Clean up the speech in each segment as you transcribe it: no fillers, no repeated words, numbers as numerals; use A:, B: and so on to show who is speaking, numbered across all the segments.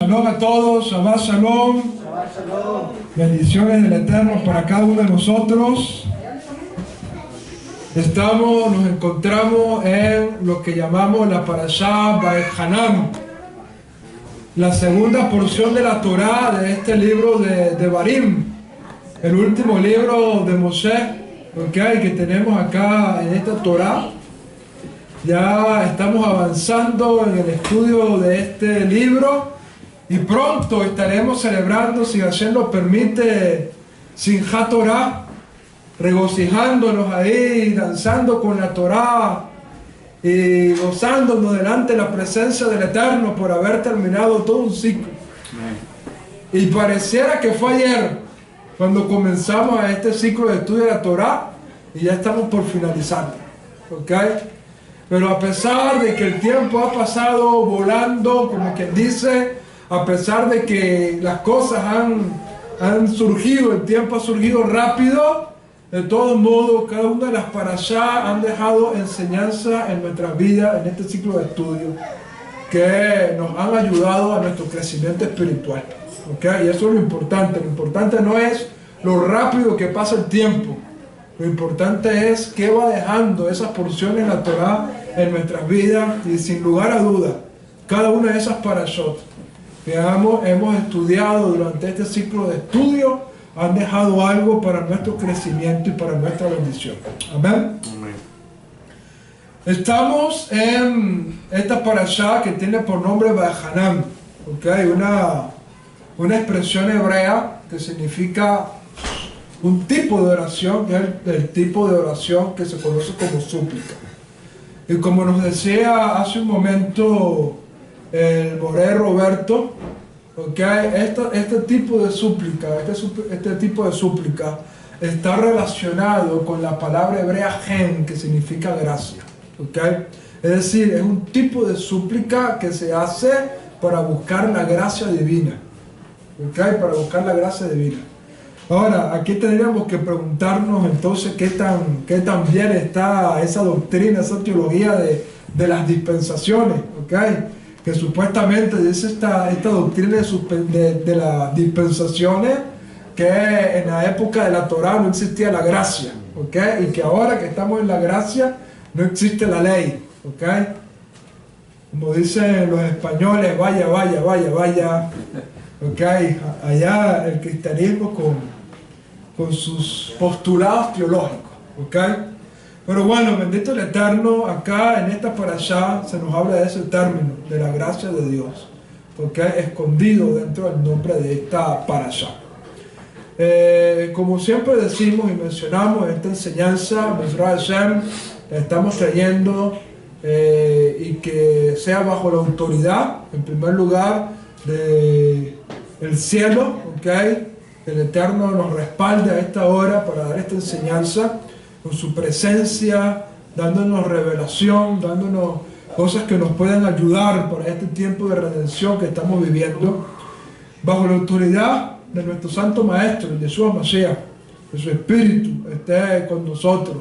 A: Shalom a todos, Shabbat Shalom.
B: Shabbat Shalom.
A: Bendiciones del Eterno para cada uno de nosotros. Nos encontramos en lo que llamamos la Parashá Vaechanan, la segunda porción de la Torá de este libro de Devarim, el último libro de Moshe, que tenemos acá en esta Torá. Ya estamos avanzando en el estudio de este libro y pronto estaremos celebrando, si Hashem nos permite, Simchat Torah, regocijándonos ahí, danzando con la Torah y gozándonos delante de la presencia del Eterno por haber terminado todo un ciclo. Y pareciera que fue ayer cuando comenzamos a este ciclo de estudio de la Torah y ya estamos por finalizar. Pero a pesar de que el tiempo ha pasado volando, como quien dice, a pesar de que las cosas han surgido, el tiempo ha surgido rápido, de todos modos, cada una de las parashá han dejado enseñanza en nuestras vidas, en este ciclo de estudio, que nos han ayudado a nuestro crecimiento espiritual. Y eso es lo importante. Lo importante no es lo rápido que pasa el tiempo. Lo importante es qué va dejando esas porciones en la Torah en nuestras vidas, y sin lugar a duda, cada una de esas parashot que hemos estudiado durante este ciclo de estudio han dejado algo para nuestro crecimiento y para nuestra bendición. Amén. Estamos en esta parashá que tiene por nombre Vaechanan, una expresión hebrea que significa un tipo de oración, que es el tipo de oración que se conoce como súplica. Y como nos decía hace un momento el Moré Roberto, este tipo de súplica, este tipo de súplica está relacionado con la palabra hebrea gen, que significa gracia. Es decir, es un tipo de súplica que se hace para buscar la gracia divina. Para buscar la gracia divina. Ahora, aquí tendríamos que preguntarnos entonces qué tan bien está esa doctrina, esa teología de las dispensaciones, que supuestamente dice esta doctrina de las dispensaciones, que en la época de la Torá no existía la gracia, y que ahora que estamos en la gracia no existe la ley, como dicen los españoles, vaya, allá el cristianismo con sus postulados teológicos, Pero bueno, bendito el Eterno, acá en esta parashá se nos habla de ese término, de la gracia de Dios, escondido dentro del nombre de esta parashá. Como siempre decimos y mencionamos, esta enseñanza, Bezrat Hashem, la estamos trayendo y que sea bajo la autoridad, en primer lugar, del cielo, el Eterno nos respalda a esta hora para dar esta enseñanza con su presencia, dándonos revelación, dándonos cosas que nos puedan ayudar para este tiempo de redención que estamos viviendo, bajo la autoridad de nuestro Santo Maestro, el Yeshua Mashiach, que su Espíritu esté con nosotros,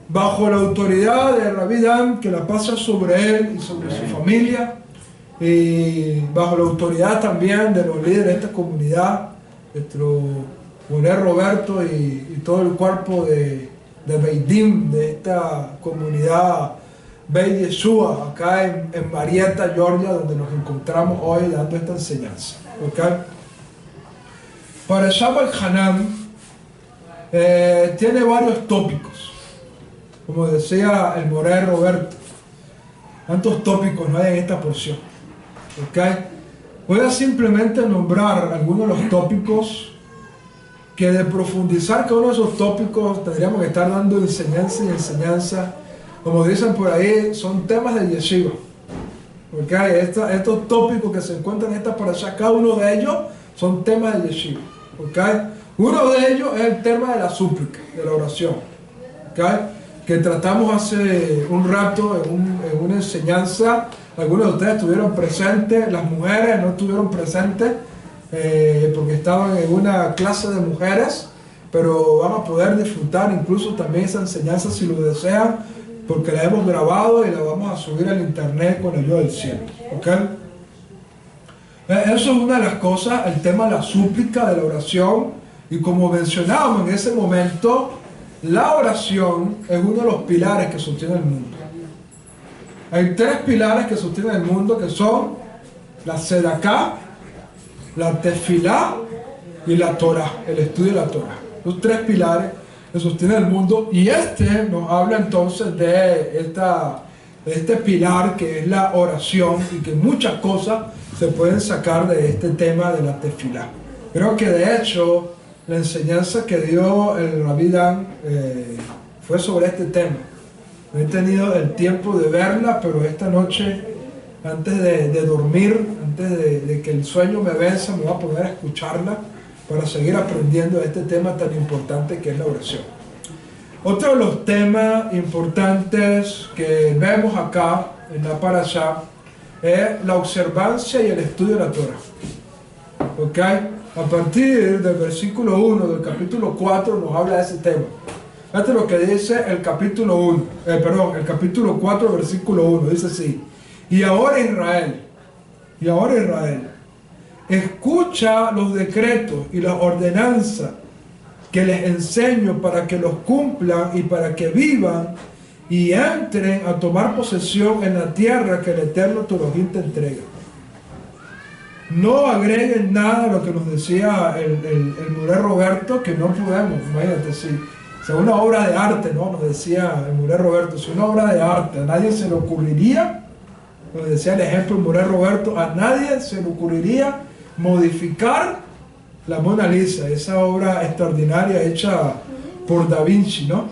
A: bajo la autoridad de Rabbi Dan, que la pasa sobre él y sobre su familia, y bajo la autoridad también de los líderes de esta comunidad, nuestro Moré Roberto y todo el cuerpo de Beidim de esta comunidad Beit Yeshua, acá en Marietta, Georgia, donde nos encontramos hoy dando esta enseñanza. Parashá Vaechanan tiene varios tópicos, como decía el Moré Roberto. ¿Cuántos tópicos no hay en esta porción? Voy a simplemente nombrar algunos de los tópicos que, de profundizar cada uno de esos tópicos, tendríamos que estar dando enseñanza y enseñanza. Como dicen por ahí, son temas de yeshiva. Estos tópicos que se encuentran en esta parashá, cada uno de ellos son temas de yeshiva. Uno de ellos es el tema de la súplica, de la oración, que tratamos hace un rato en una enseñanza. Algunos de ustedes estuvieron presentes, las mujeres no estuvieron presentes porque estaban en una clase de mujeres, pero van a poder disfrutar incluso también esa enseñanza si lo desean, porque la hemos grabado y la vamos a subir al internet con el ayuda del cielo. Eso es una de las cosas, el tema de la súplica, de la oración. Y como mencionábamos en ese momento, la oración es uno de los pilares que sostiene el mundo. Hay tres pilares que sostienen el mundo, que son la Sedaká, la Tefilá y la Torah, el estudio de la Torah. Los tres pilares que sostienen el mundo. Y este nos habla entonces de este pilar que es la oración, y que muchas cosas se pueden sacar de este tema de la Tefilá. Creo que de hecho la enseñanza que dio el Rabí Dan fue sobre este tema. No he tenido el tiempo de verla, pero esta noche, antes de dormir, antes de que el sueño me venza, me voy a poner a escucharla para seguir aprendiendo de este tema tan importante que es la oración. Otro de los temas importantes que vemos acá en la Parashá es la observancia y el estudio de la Torah. ¿Ok? A partir del versículo 1 del capítulo 4 nos habla de ese tema. Fíjate lo que dice el capítulo el capítulo 4, versículo 1. Dice así: y ahora Israel, escucha los decretos y las ordenanzas que les enseño para que los cumplan y para que vivan y entren a tomar posesión en la tierra que el Eterno tu Elohim te entrega. No agreguen nada a lo que nos decía el Muré Roberto, que no podemos. Imagínate, si es una obra de arte, ¿no? Nos decía el Muré Roberto, si una obra de arte, a nadie se le ocurriría, nos decía el ejemplo el Muré Roberto, a nadie se le ocurriría modificar la Mona Lisa, esa obra extraordinaria hecha por Da Vinci, ¿no?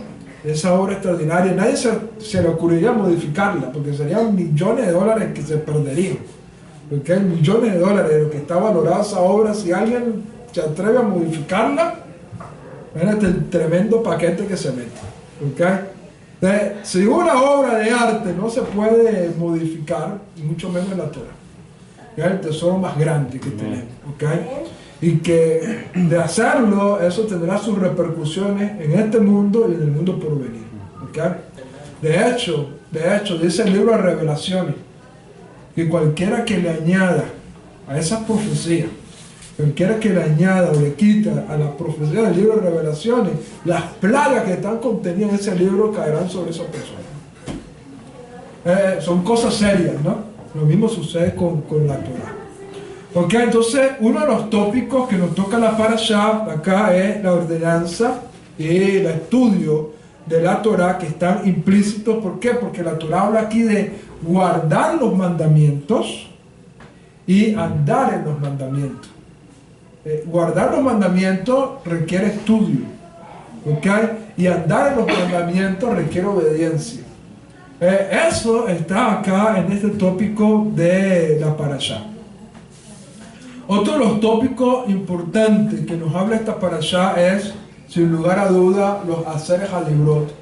A: Esa obra extraordinaria, nadie se le ocurriría modificarla, porque serían millones de dólares que se perderían. Porque hay millones de dólares de lo que está valorada esa obra. Si alguien se atreve a modificarla, fíjate el tremendo paquete que se mete. ¿Okay? Entonces, si una obra de arte no se puede modificar, mucho menos la Torah, es el tesoro más grande que tenemos. ¿Okay? Y que de hacerlo, eso tendrá sus repercusiones en este mundo y en el mundo por venir. ¿Okay? De hecho, dice el libro de Revelaciones, que cualquiera que le añada a esas profecías, cualquiera que le añada o le quita a la profecía del libro de Revelaciones, las plagas que están contenidas en ese libro caerán sobre esa persona. Son cosas serias, ¿no? Lo mismo sucede con la Torah. Ok, entonces uno de los tópicos que nos toca la Parashá acá es la ordenanza y el estudio de la Torah, que están implícitos. ¿Por qué? Porque la Torah habla aquí de guardar los mandamientos y andar en los mandamientos. Guardar los mandamientos requiere estudio, ¿ok? Y andar en los mandamientos requiere obediencia. Eso está acá en este tópico de la Parashá. Otro de los tópicos importantes que nos habla esta Parashá es, sin lugar a duda, los Aseres Halibrot,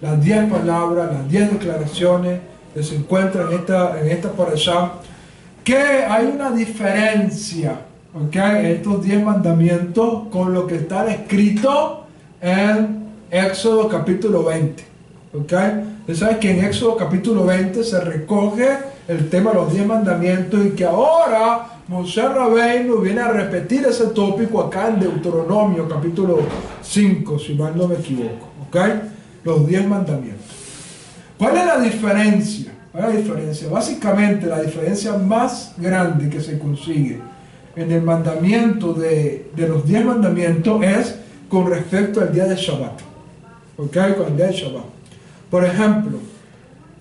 A: las 10 palabras, las 10 declaraciones que se encuentran en esta Parashá, que hay una diferencia, ¿okay?, estos 10 mandamientos con lo que está escrito en Éxodo capítulo 20. ¿Okay? Ustedes saben que en Éxodo capítulo 20 se recoge el tema de los 10 mandamientos, y que ahora Moshe Rabbeinu viene a repetir ese tópico acá en Deuteronomio capítulo 5, si mal no me equivoco. ¿Okay? Los 10 mandamientos. ¿Cuál es la diferencia? ¿Cuál es la diferencia? Básicamente la diferencia más grande que se consigue en el mandamiento de los 10 mandamientos es con respecto al día de Shabbat. ¿Ok? Con el día de Shabbat. Por ejemplo,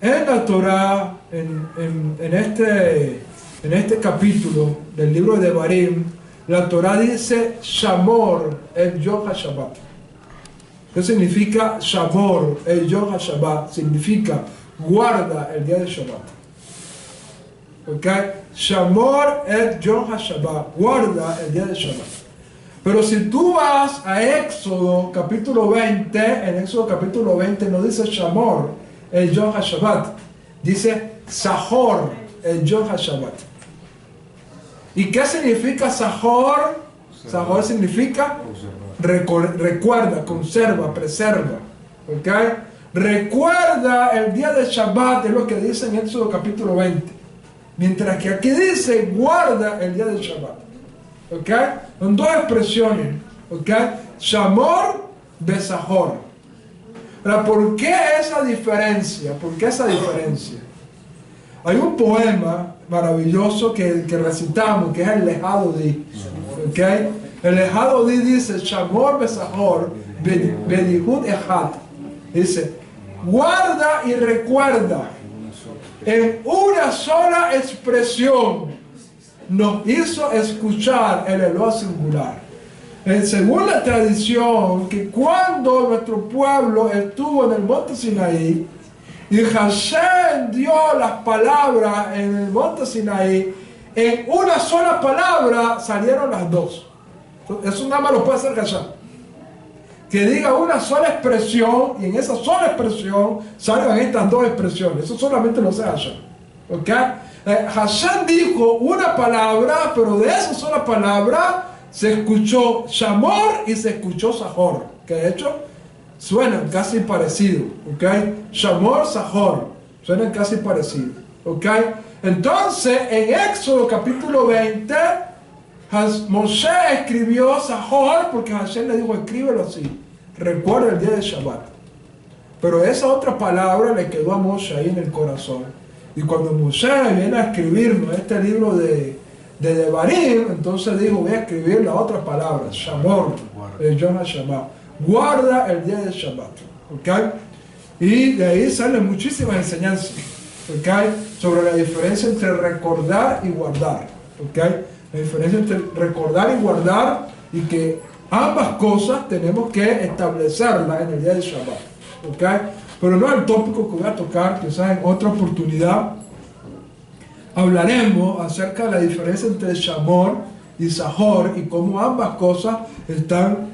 A: en la Torah, en este capítulo del libro de Devarim, la Torah dice Shamor el Yom HaShabbat. ¿Qué significa Shamor el Yom HaShabbat? Significa guarda el día de Shabbat. ¿Ok? Shamor el Yom HaShabbat, guarda el día de Shabbat. Pero si tú vas a Éxodo capítulo 20, en Éxodo capítulo 20 no dice Shamor el Yom HaShabbat, dice Sahor el Yom HaShabbat. ¿Y qué significa Sahor? Sahor significa recuerda, conserva, preserva. ¿Ok? Recuerda el día de Shabbat, es lo que dice en Éxodo capítulo 20. Mientras que aquí dice, guarda el día del Shabbat. ¿Ok? Son dos expresiones. ¿Ok? Shamor, Besahor. Ahora, ¿por qué esa diferencia? ¿Por qué esa diferencia? Hay un poema maravilloso que recitamos, que es el Lejado Di. ¿Ok? El Lejado Di dice, Shamor, Besahor, Bedihud Echad. Dice, guarda y recuerda. En una sola expresión nos hizo escuchar el Eloah singular. Según la tradición, que cuando nuestro pueblo estuvo en el monte Sinaí y Hashem dio las palabras en el monte Sinaí, en una sola palabra salieron las dos. Eso nada más lo puede hacer Hashem. Que diga una sola expresión y en esa sola expresión salgan estas dos expresiones. Eso solamente lo hace Hashem. ¿Ok? Hashem dijo una palabra, pero de esa sola palabra se escuchó Shamor y se escuchó Sahor, que de hecho suenan casi parecidos. ¿Ok? Shamor, Sahor, suenan casi parecidos. ¿Ok? Entonces, en Éxodo capítulo 20, Moshe escribió Sahor porque Hashem le dijo, escríbelo así. Recuerda el día de Shabbat. Pero esa otra palabra le quedó a Moshe ahí en el corazón. Y cuando Moshe viene a escribirnos este libro de Devarim, entonces dijo, voy a escribir la otra palabra, Shamor, Yom HaShabbat. Guarda el día de Shabbat. ¿Okay? Y de ahí salen muchísimas enseñanzas, ¿okay?, sobre la diferencia entre recordar y guardar. ¿Okay? La diferencia entre recordar y guardar, y que ambas cosas tenemos que establecerlas en el día de Shabbat. ¿Okay? Pero no es el tópico que voy a tocar, quizás en otra oportunidad hablaremos acerca de la diferencia entre Shamor y Sahor y cómo ambas cosas están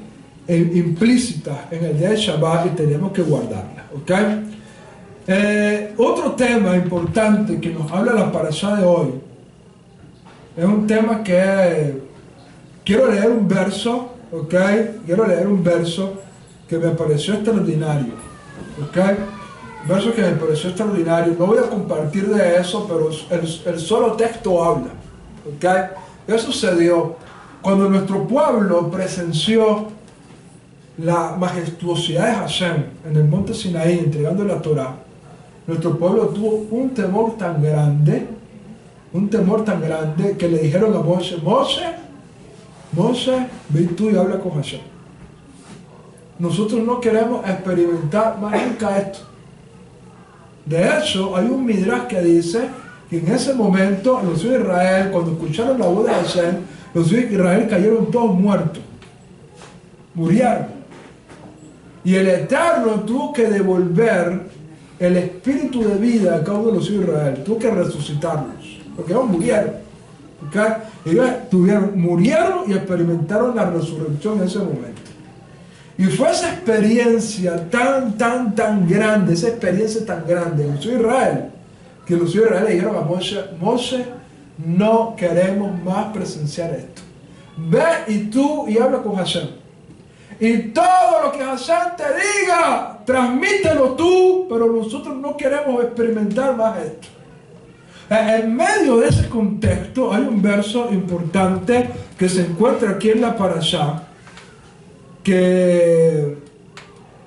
A: implícitas en el día de Shabbat y tenemos que guardarlas. ¿Okay? Otro tema importante que nos habla la parashá de hoy es un tema que quiero leer un verso, ¿ok? Quiero leer un verso que me pareció extraordinario, ¿ok? Un verso que me pareció extraordinario. No voy a compartir de eso, pero el solo texto habla, ¿ok? ¿Qué sucedió? Cuando nuestro pueblo presenció la majestuosidad de Hashem en el monte Sinaí entregando la Torah, nuestro pueblo tuvo un temor tan grande que le dijeron a Moshe, Moshe, ve tú y habla con Hashem. Nosotros no queremos experimentar más nunca esto. De hecho, hay un midrash que dice que en ese momento los hijos de Israel, cuando escucharon la voz de Hashem, los hijos de Israel cayeron todos muertos, murieron. Y el Eterno tuvo que devolver el espíritu de vida a cada uno de los hijos de Israel, tuvo que resucitarlos, porque ellos murieron. ¿Okay? Ellos murieron y experimentaron la resurrección en ese momento. Y fue esa experiencia tan grande, esa experiencia tan grande en los hijos de Israel, que los hijos de Israel le dijeron a Moshe, no queremos más presenciar esto. Ve y tú y habla con Hashem. Y todo lo que Hashem te diga, transmítelo tú, pero nosotros no queremos experimentar más esto. En medio de ese contexto hay un verso importante que se encuentra aquí en la parashá, que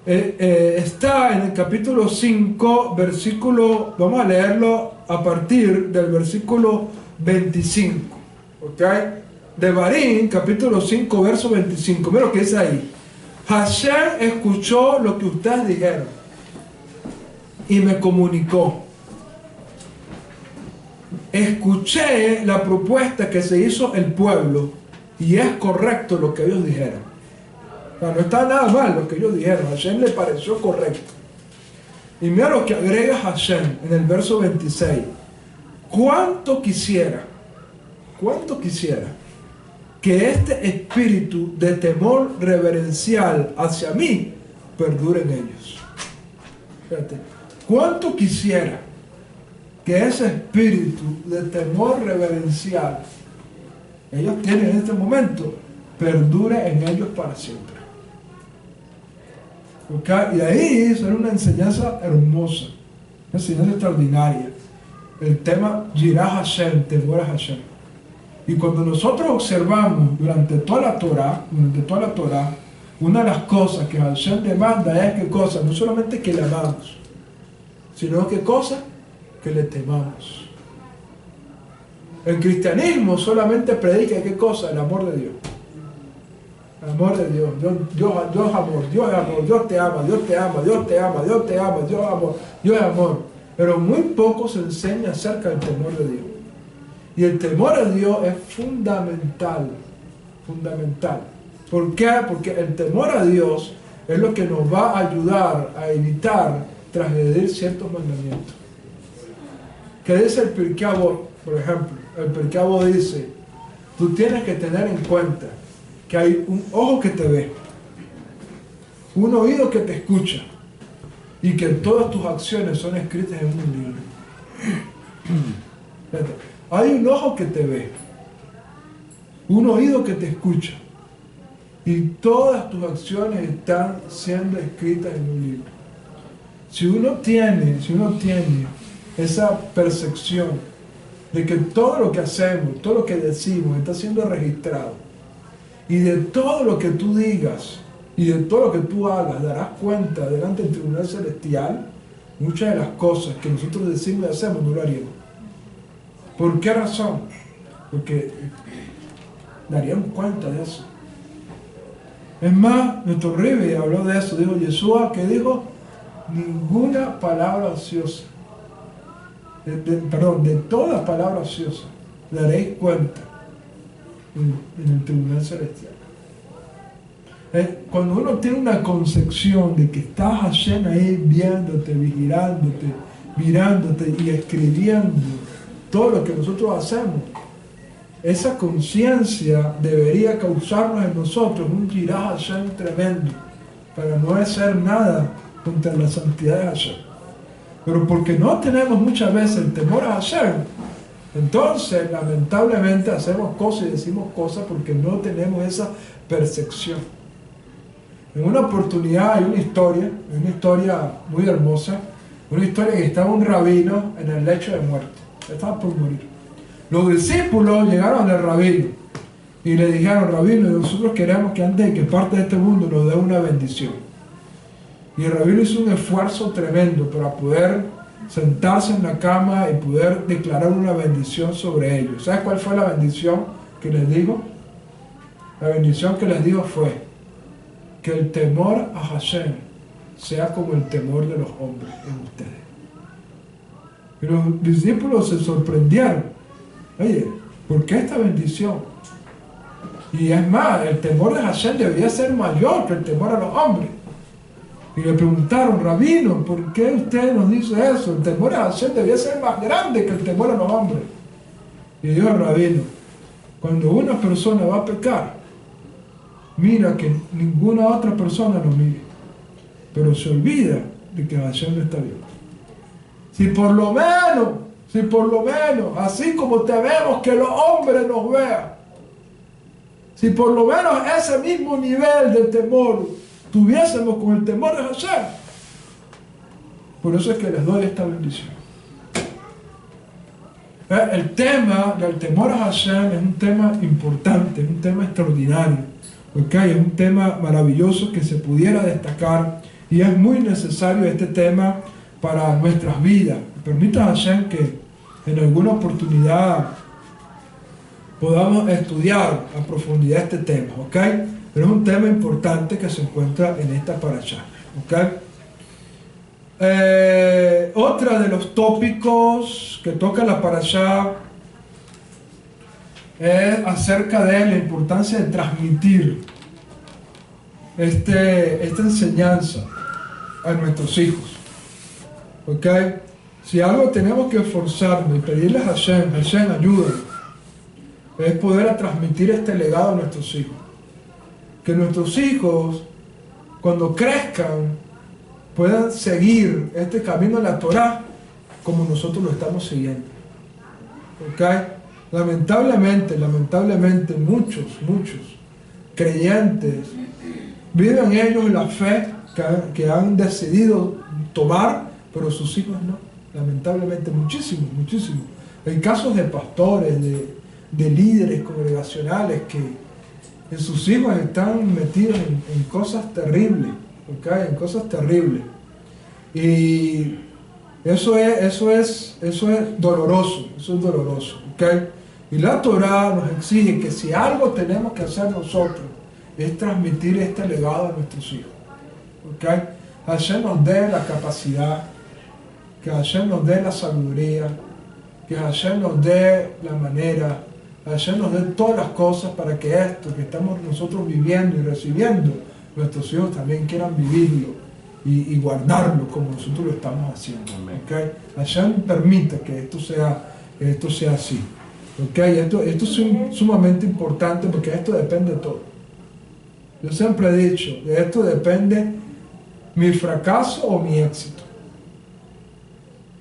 A: está en el capítulo 5, versículo, vamos a leerlo a partir del versículo 25. ¿Ok? Devarim, capítulo 5, verso 25. Mira lo que dice ahí. Hashem escuchó lo que ustedes dijeron y me comunicó. Escuché la propuesta que se hizo el pueblo y es correcto lo que ellos dijeron. O sea, no está nada mal lo que ellos dijeron. Hashem le pareció correcto. Y mira lo que agrega Hashem en el verso 26. ¿Cuánto quisiera que este espíritu de temor reverencial hacia mí perdure en ellos? Fíjate, ¿cuánto quisiera que ese espíritu de temor reverencial ellos tienen en este momento perdure en ellos para siempre? ¿Okay? Y ahí será una enseñanza hermosa, una enseñanza extraordinaria. el tema Yirah Hashem, temor a Hashem. Y cuando nosotros observamos durante toda la Torah, una de las cosas que Hashem demanda es ¿qué cosa? No solamente que le amamos, sino ¿qué cosa? Que le temamos. El cristianismo solamente predica ¿qué cosa? El amor de Dios. El amor de Dios. Dios es amor, Dios es amor, Dios te ama, Dios te ama, Dios te ama, Dios te ama, Dios es amor, Dios es amor. Pero muy poco se enseña acerca del temor de Dios. Y el temor a Dios es fundamental. Fundamental. ¿Por qué? Porque el temor a Dios es lo que nos va a ayudar a evitar transgredir ciertos mandamientos. ¿Qué dice el Pirkei Avot? Por ejemplo, el Pirkei Avot dice, tú tienes que tener en cuenta que hay un ojo que te ve, un oído que te escucha y que todas tus acciones son escritas en un libro. Hay un ojo que te ve, un oído que te escucha y todas tus acciones están siendo escritas en un libro. Si uno tiene esa percepción de que todo lo que hacemos, todo lo que decimos está siendo registrado, y de todo lo que tú digas y de todo lo que tú hagas darás cuenta delante del tribunal celestial, muchas de las cosas que nosotros decimos y hacemos no lo haríamos. ¿Por qué razón? Porque daríamos cuenta de eso. Es más, nuestro Rebbe habló de eso, dijo Yeshua, que dijo, ninguna palabra ociosa, de toda palabra ociosa, daréis cuenta en el tribunal celestial. Cuando uno tiene una concepción de que estás Hashem ahí viéndote, vigilándote, mirándote y escribiendo todo lo que nosotros hacemos, esa conciencia debería causarnos en nosotros un Yirah Hashem tremendo para no hacer nada contra la santidad de Hashem. Pero porque no tenemos muchas veces el temor a Hashem, entonces lamentablemente hacemos cosas y decimos cosas porque no tenemos esa percepción. En una oportunidad hay una historia muy hermosa, una historia que estaba un rabino en el lecho de muerte, estaba por morir. Los discípulos llegaron al rabino y le dijeron, rabino, nosotros queremos que antes de que parte de este mundo nos dé una bendición. Y el rabino hizo un esfuerzo tremendo para poder sentarse en la cama y poder declarar una bendición sobre ellos. ¿Sabes cuál fue la bendición que les dijo? La bendición que les dijo fue que el temor a Hashem sea como el temor de los hombres en ustedes. Y los discípulos se sorprendieron. Oye, ¿por qué esta bendición? Y es más, el temor de Hashem debería ser mayor que el temor a los hombres. Y le preguntaron, rabino, ¿por qué usted nos dice eso? El temor a Hashem debería ser más grande que el temor a los hombres. Y dijo el rabino, cuando una persona va a pecar, mira que ninguna otra persona lo mire, pero se olvida de que Hashem no está viendo. Si por lo menos, así como tememos que los hombres nos vean, si por lo menos ese mismo nivel de temor tuviésemos con el temor de Hashem, por eso es que les doy esta bendición. El tema del temor a Hashem es un tema importante, es un tema extraordinario, porque es un tema maravilloso que se pudiera destacar y es muy necesario este tema para nuestras vidas. Permita a Hashem que en alguna oportunidad podamos estudiar a profundidad este tema, ¿ok? Pero es un tema importante que se encuentra en esta parashá, ¿ok? Otra de los tópicos que toca la parashá es acerca de la importancia de transmitir esta enseñanza a nuestros hijos, ¿ok? Si algo tenemos que esforzarnos y pedirle a Hashem, ayúdanos, es poder transmitir este legado a nuestros hijos. Que nuestros hijos, cuando crezcan, puedan seguir este camino de la Torah como nosotros lo estamos siguiendo. ¿Ok? Lamentablemente, muchos creyentes viven ellos la fe que han decidido tomar, pero sus hijos no. lamentablemente muchísimo, muchísimo. Hay casos de pastores, de líderes congregacionales que sus hijos están metidos en cosas terribles, ¿okay? En cosas terribles. Y eso es doloroso, ¿okay? Y la Torá nos exige que si algo tenemos que hacer nosotros es transmitir este legado a nuestros hijos, ¿okay? Hashem nos dé la capacidad, que Hashem nos dé la sabiduría, que Hashem nos dé la manera, Hashem nos dé todas las cosas para que esto que estamos nosotros viviendo y recibiendo, nuestros hijos también quieran vivirlo y guardarlo como nosotros lo estamos haciendo. ¿Okay? Hashem permita que esto sea así. ¿Okay? Esto es sumamente importante porque esto depende de todo. Yo siempre he dicho, de esto depende mi fracaso o mi éxito.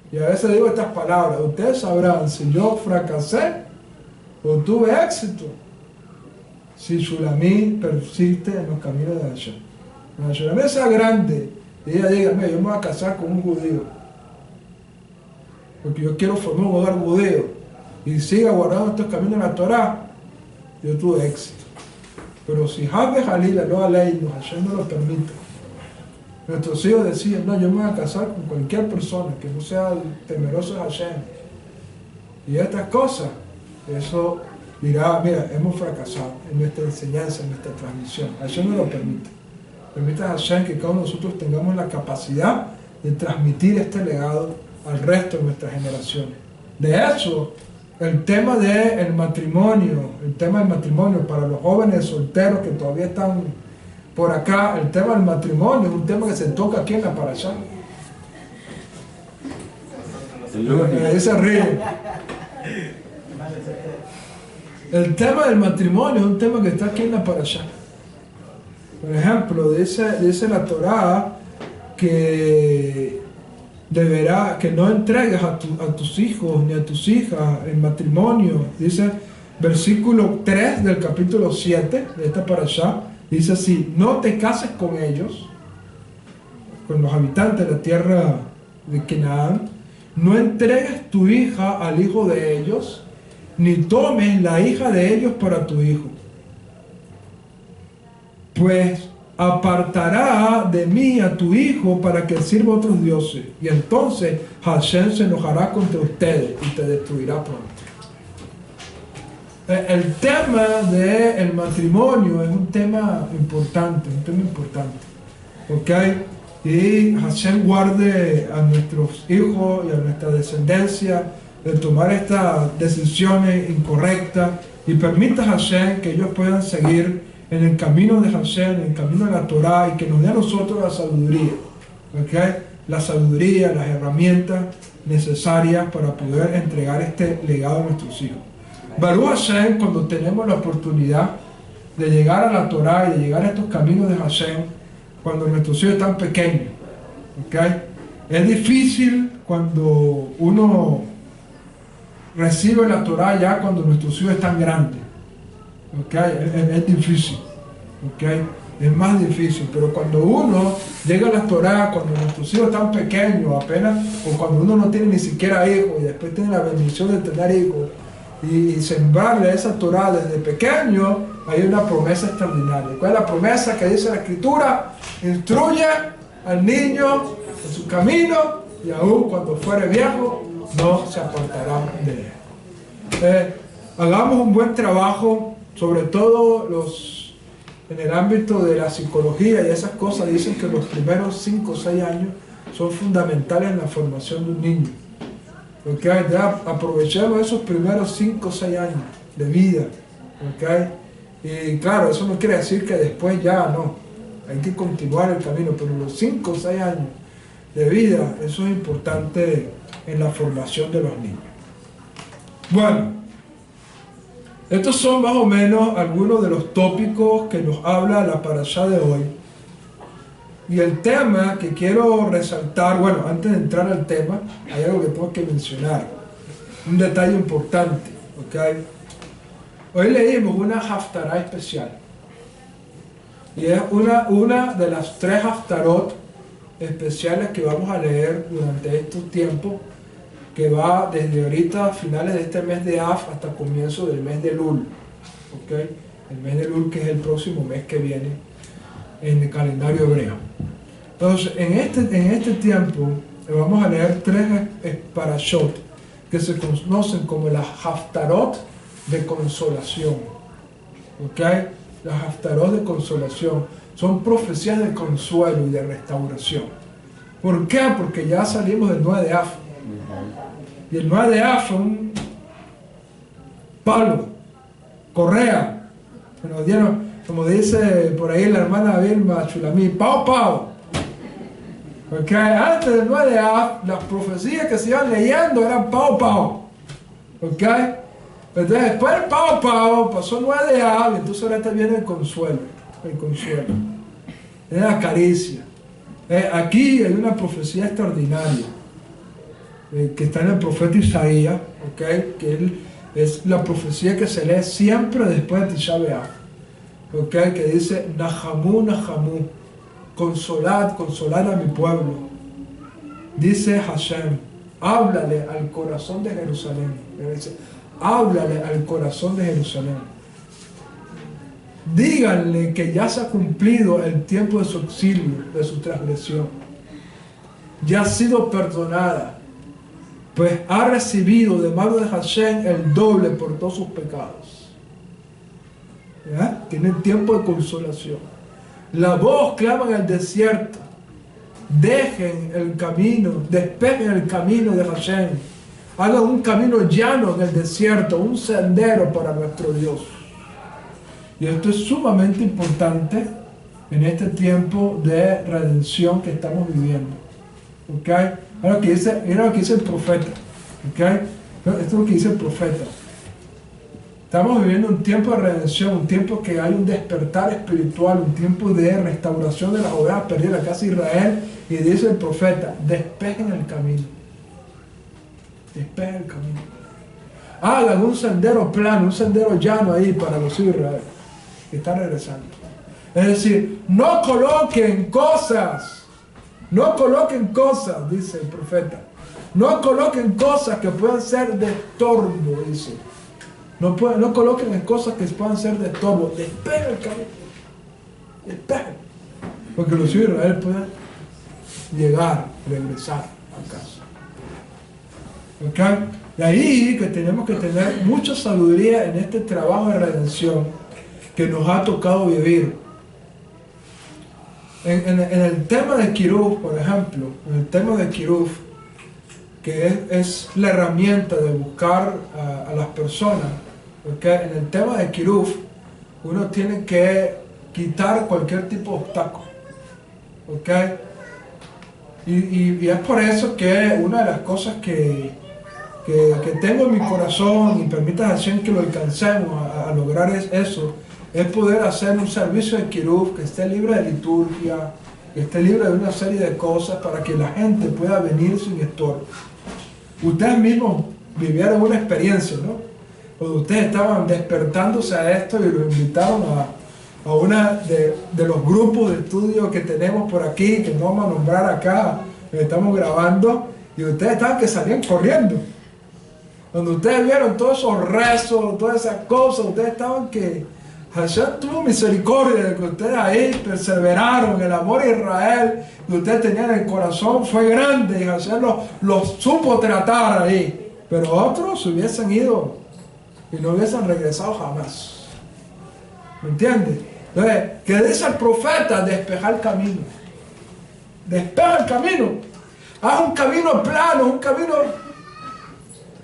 A: Y a veces digo estas palabras, ustedes sabrán si yo fracasé o tuve éxito, si Shulamí persiste en los caminos de Hashem. Cuando Shulamí sea grande y ella diga, mira, yo me voy a casar con un judío, porque yo quiero formar un hogar judío, y siga guardando estos caminos de la Torá, yo tuve éxito. Pero si Jabbe Jalila no ley, Hashem no lo permite, nuestros hijos deciden, no, yo me voy a casar con cualquier persona que no sea temeroso de Hashem, y estas cosas, eso dirá, mira, hemos fracasado en nuestra enseñanza, en nuestra transmisión. Hashem no lo permite. Permite a Hashem que cada uno de nosotros tengamos la capacidad de transmitir este legado al resto de nuestras generaciones. De hecho, el tema del matrimonio para los jóvenes solteros que todavía están por acá, el tema del matrimonio es un tema que se toca aquí en la Parashá. Ahí se ríe. El tema del matrimonio es un tema que está aquí en la Parashá. Por ejemplo, dice la Torá que no entregues a tus hijos ni a tus hijas en matrimonio. Dice versículo 3 del capítulo 7 de esta Parashá. Dice así, no te cases con ellos, con los habitantes de la tierra de Canaán. No entregues tu hija al hijo de ellos, ni tomes la hija de ellos para tu hijo, pues apartará de mí a tu hijo para que sirva a otros dioses, y entonces Hashem se enojará contra ustedes y te destruirá pronto. El tema del matrimonio es un tema importante, ¿ok? Y Hashem guarde a nuestros hijos y a nuestra descendencia de tomar estas decisiones incorrectas, y permita a Hashem que ellos puedan seguir en el camino de Hashem, en el camino de la Torá, y que nos dé a nosotros la sabiduría, ¿okay? La sabiduría, las herramientas necesarias para poder entregar este legado a nuestros hijos. Baruch Hashem, cuando tenemos la oportunidad de llegar a la Torá y de llegar a estos caminos de Hashem, cuando nuestros hijos están pequeños, ¿okay? Es difícil cuando uno recibe la Torá ya cuando nuestros hijos están grandes, ¿okay? Es difícil, ¿okay? Es más difícil, pero cuando uno llega a la Torá, cuando nuestros hijos están pequeños apenas, o cuando uno no tiene ni siquiera hijos y después tiene la bendición de tener hijos, y sembrarle esa Torá desde pequeño, hay una promesa extraordinaria. ¿Cuál es la promesa que dice la Escritura? Instruye al niño en su camino, y aún cuando fuere viejo no se apartará de él. Hagamos un buen trabajo, sobre todo en el ámbito de la psicología y esas cosas. Dicen que los primeros 5 o 6 años son fundamentales en la formación de un niño. ¿Okay? Ya aprovechemos esos primeros 5 o 6 años de vida. ¿Okay? Y claro, eso no quiere decir que después ya no, hay que continuar el camino, pero los 5 o 6 años de vida, eso es importante en la formación de los niños. Bueno, estos son más o menos algunos de los tópicos que nos habla la parashá de hoy. Y el tema que quiero resaltar, bueno, antes de entrar al tema, hay algo que tengo que mencionar, un detalle importante, ¿ok? Hoy leímos una haftará especial, y es una de las 3 haftarot especiales que vamos a leer durante estos tiempos que va desde ahorita, finales de este mes de Av, hasta comienzo del mes de Elul. ¿Okay? El mes de Elul, que es el próximo mes que viene en el calendario hebreo. Entonces, en este tiempo vamos a leer 3 parashot que se conocen como las Haftarot de consolación. ¿Okay? Las Haftarot de consolación son profecías de consuelo y de restauración. ¿Por qué? Porque ya salimos del 9 de Av. Y el 9 de Av fue un palo, correa. Nos dieron, como dice por ahí la hermana Vilma Chulamí, pao pao. Porque antes del 9 de Av, las profecías que se iban leyendo eran pao pao. ¿Ok? Entonces después del pao pao pasó el 9 de Av y entonces ahora viene el consuelo. El consuelo. Es la caricia. Aquí hay una profecía extraordinaria que está en el profeta Isaías, ¿okay? Que es la profecía que se lee siempre después de Tisha B'Av, ¿okay? Que dice: Nahamu, Nahamu, consolad, consolad a mi pueblo. Dice Hashem: háblale al corazón de Jerusalén. Dice, háblale al corazón de Jerusalén. Díganle que ya se ha cumplido el tiempo de su exilio, de su transgresión. Ya ha sido perdonada, pues ha recibido de mano de Hashem el doble por todos sus pecados. ¿Ya? Tienen tiempo de consolación. La voz clama en el desierto: dejen el camino, despejen el camino de Hashem. Hagan un camino llano en el desierto, un sendero para nuestro Dios. Y esto es sumamente importante en este tiempo de redención que estamos viviendo. ¿Okay? Mira lo que dice el profeta. ¿Okay? Esto es lo que dice el profeta. Estamos viviendo un tiempo de redención, un tiempo que hay un despertar espiritual, un tiempo de restauración de las ovejas perdidas de la casa de Israel. Y dice el profeta: despejen el camino. Despejen el camino. Hagan un sendero plano, un sendero llano ahí para los hijos de Israel que están regresando. Es decir, no coloquen cosas, dice el profeta. No coloquen cosas que puedan ser de estorbo, dice. No coloquen cosas que puedan ser de estorbo. Despejen el camino. Despejen. Porque los hijos de Israel puedan llegar, regresar a casa. ¿Okay? Y ahí que tenemos que tener mucha sabiduría en este trabajo de redención que nos ha tocado vivir. En el tema de Kiruv, por ejemplo, en el tema de Kiruv, que es la herramienta de buscar a las personas, ¿okay? En el tema de Kiruv, uno tiene que quitar cualquier tipo de obstáculo. ¿Okay? Y es por eso que una de las cosas que tengo en mi corazón, y permita a Hashem que lo alcancemos a lograr eso, es poder hacer un servicio de Kiruv que esté libre de liturgia, que esté libre de una serie de cosas para que la gente pueda venir sin estorbo. Ustedes mismos vivieron una experiencia, ¿no? Cuando ustedes estaban despertándose a esto y los invitaron a una de los grupos de estudio que tenemos por aquí, que no vamos a nombrar acá, que estamos grabando, y ustedes estaban que salían corriendo. Cuando ustedes vieron todos esos rezos, todas esas cosas, ustedes estaban que Hashem tuvo misericordia de que ustedes ahí perseveraron. El amor a Israel que ustedes tenían en el corazón fue grande y Hashem los supo tratar ahí. Pero otros se hubiesen ido y no hubiesen regresado jamás. ¿Me entiendes? Entonces, ¿qué dice el profeta? Despejar el camino. Despeja el camino. Haz un camino plano,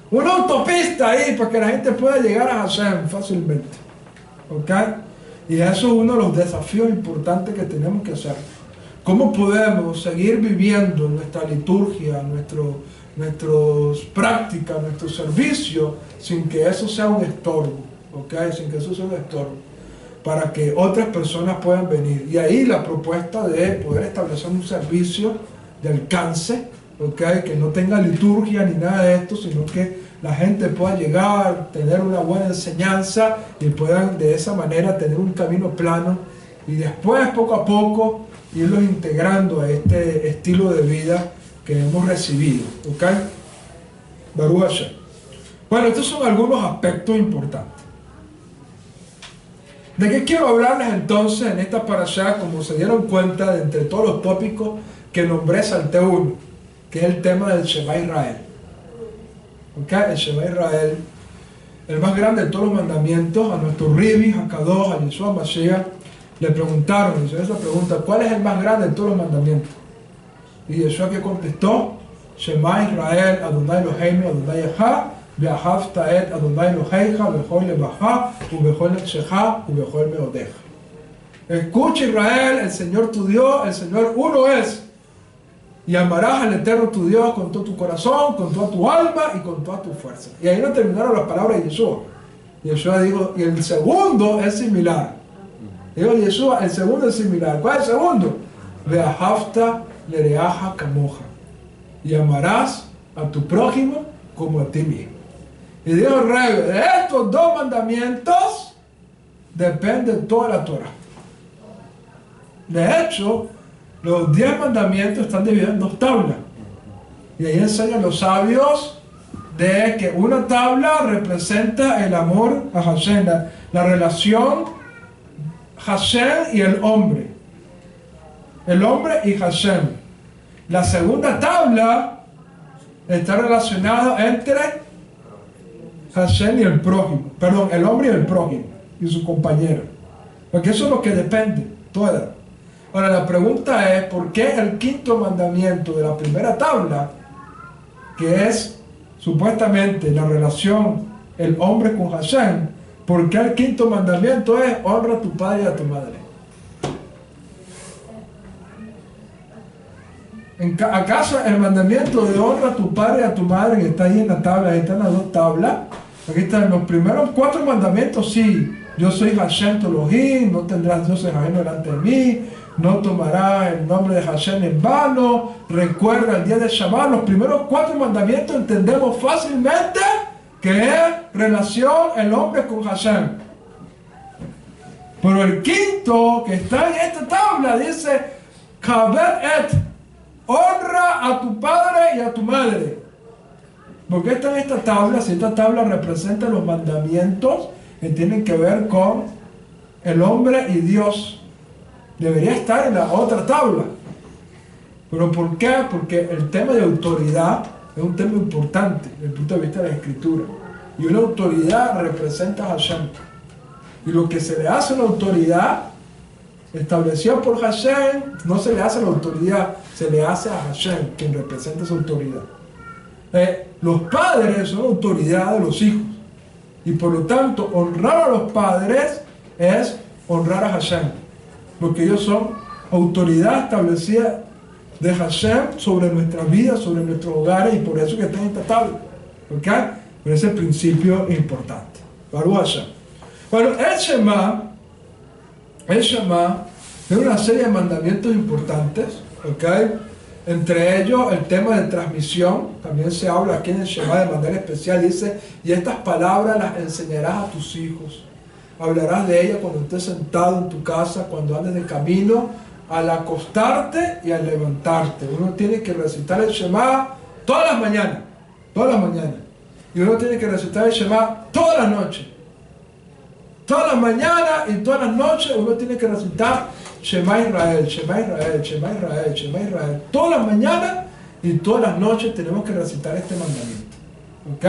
A: una autopista ahí para que la gente pueda llegar a Hashem fácilmente. ¿Ok? Y eso es uno de los desafíos importantes que tenemos que hacer. ¿Cómo podemos seguir viviendo nuestra liturgia, nuestras prácticas, nuestro servicio, sin que eso sea un estorbo? ¿Ok? Sin que eso sea un estorbo. Para que otras personas puedan venir. Y ahí la propuesta de poder establecer un servicio de alcance, ¿ok? Que no tenga liturgia ni nada de esto, sino que la gente pueda llegar, tener una buena enseñanza y puedan de esa manera tener un camino plano y después poco a poco irlos integrando a este estilo de vida que hemos recibido. ¿Okay? Baruch Hashem. Bueno, estos son algunos aspectos importantes. ¿De qué quiero hablarles entonces en esta parashá? Como se dieron cuenta, de entre todos los tópicos que nombré, salté uno, que es el tema del Shema Israel. ¿Okay? El Shema Israel, el más grande de todos los mandamientos. A nuestro Ribi, a Kadosh, a Yeshua Mashiach, le preguntaron, esa pregunta, ¿cuál es el más grande de todos los mandamientos? Y Yeshua que contestó, Shema Israel, Adonai Eloheinu, Adonai Echad, Ve'ahavta et Adonai Eloheicha, Bechol levaja, Ubechol nefshecha, Ubechol meodeja. Escucha Israel, el Señor tu Dios, el Señor uno es. Y amarás al Eterno tu Dios con todo tu corazón, con toda tu alma y con toda tu fuerza. Y ahí no terminaron las palabras de Yeshua. Yeshua dijo, y el segundo es similar. Dijo Yeshua, el segundo es similar. ¿Cuál es el segundo? Ve'ahavta lereaja kamoja. Y amarás a tu prójimo como a ti mismo. Y dijo el rey, de estos dos mandamientos depende toda la Torah. De hecho, los 10 mandamientos están divididos en 2 tablas. Y ahí enseñan los sabios de que una tabla representa el amor a Hashem, la relación Hashem y el hombre. El hombre y Hashem. La segunda tabla está relacionada entre Hashem y el prójimo. Perdón, el hombre y el prójimo y su compañero. Porque eso es lo que depende, toda. Ahora la pregunta es, ¿por qué el 5.º mandamiento de la primera tabla, que es supuestamente la relación el hombre con Hashem, por qué el 5.º mandamiento es honra a tu padre y a tu madre? ¿Acaso el mandamiento de honra a tu padre y a tu madre, que está ahí en la tabla, ahí están las 2 tablas? Aquí están los primeros 4 mandamientos, sí. Yo soy Hashem tu Elohim, no tendrás dioses ajenos delante de mí, no tomarás el nombre de Hashem en vano, recuerda el día de Shabbat. Los primeros 4 mandamientos entendemos fácilmente que es relación el hombre con Hashem. Pero el 5.º, que está en esta tabla, dice, Kabed et, honra a tu padre y a tu madre. ¿Por qué está en esta tabla? Si esta tabla representa los mandamientos que tienen que ver con el hombre y Dios, debería estar en la otra tabla. ¿Pero por qué? Porque el tema de autoridad es un tema importante desde el punto de vista de la Escritura. Y una autoridad representa a Hashem. Y lo que se le hace a una autoridad establecida por Hashem, no se le hace a la autoridad, se le hace a Hashem, quien representa esa autoridad. Los padres son autoridad de los hijos. Y por lo tanto, honrar a los padres es honrar a Hashem. Porque ellos son autoridad establecida de Hashem sobre nuestras vidas, sobre nuestros hogares, y por eso que está en esta tabla. ¿Ok? Pero ese principio es importante. Baruch Hashem. Bueno, el Shema tiene una serie de mandamientos importantes. ¿Ok? Entre ellos el tema de transmisión. También se habla aquí en el Shema de manera especial. Dice, y estas palabras las enseñarás a tus hijos. Hablarás de ellas cuando estés sentado en tu casa, cuando andes de camino, al acostarte y al levantarte. Uno tiene que recitar el Shema todas las mañanas. Todas las mañanas. Y uno tiene que recitar el Shema todas las noches. Todas las mañanas y todas las noches uno tiene que recitar Shema Israel, Shema Israel, Shema Israel, Shema Israel. Todas las mañanas y todas las noches tenemos que recitar este mandamiento. ¿Ok?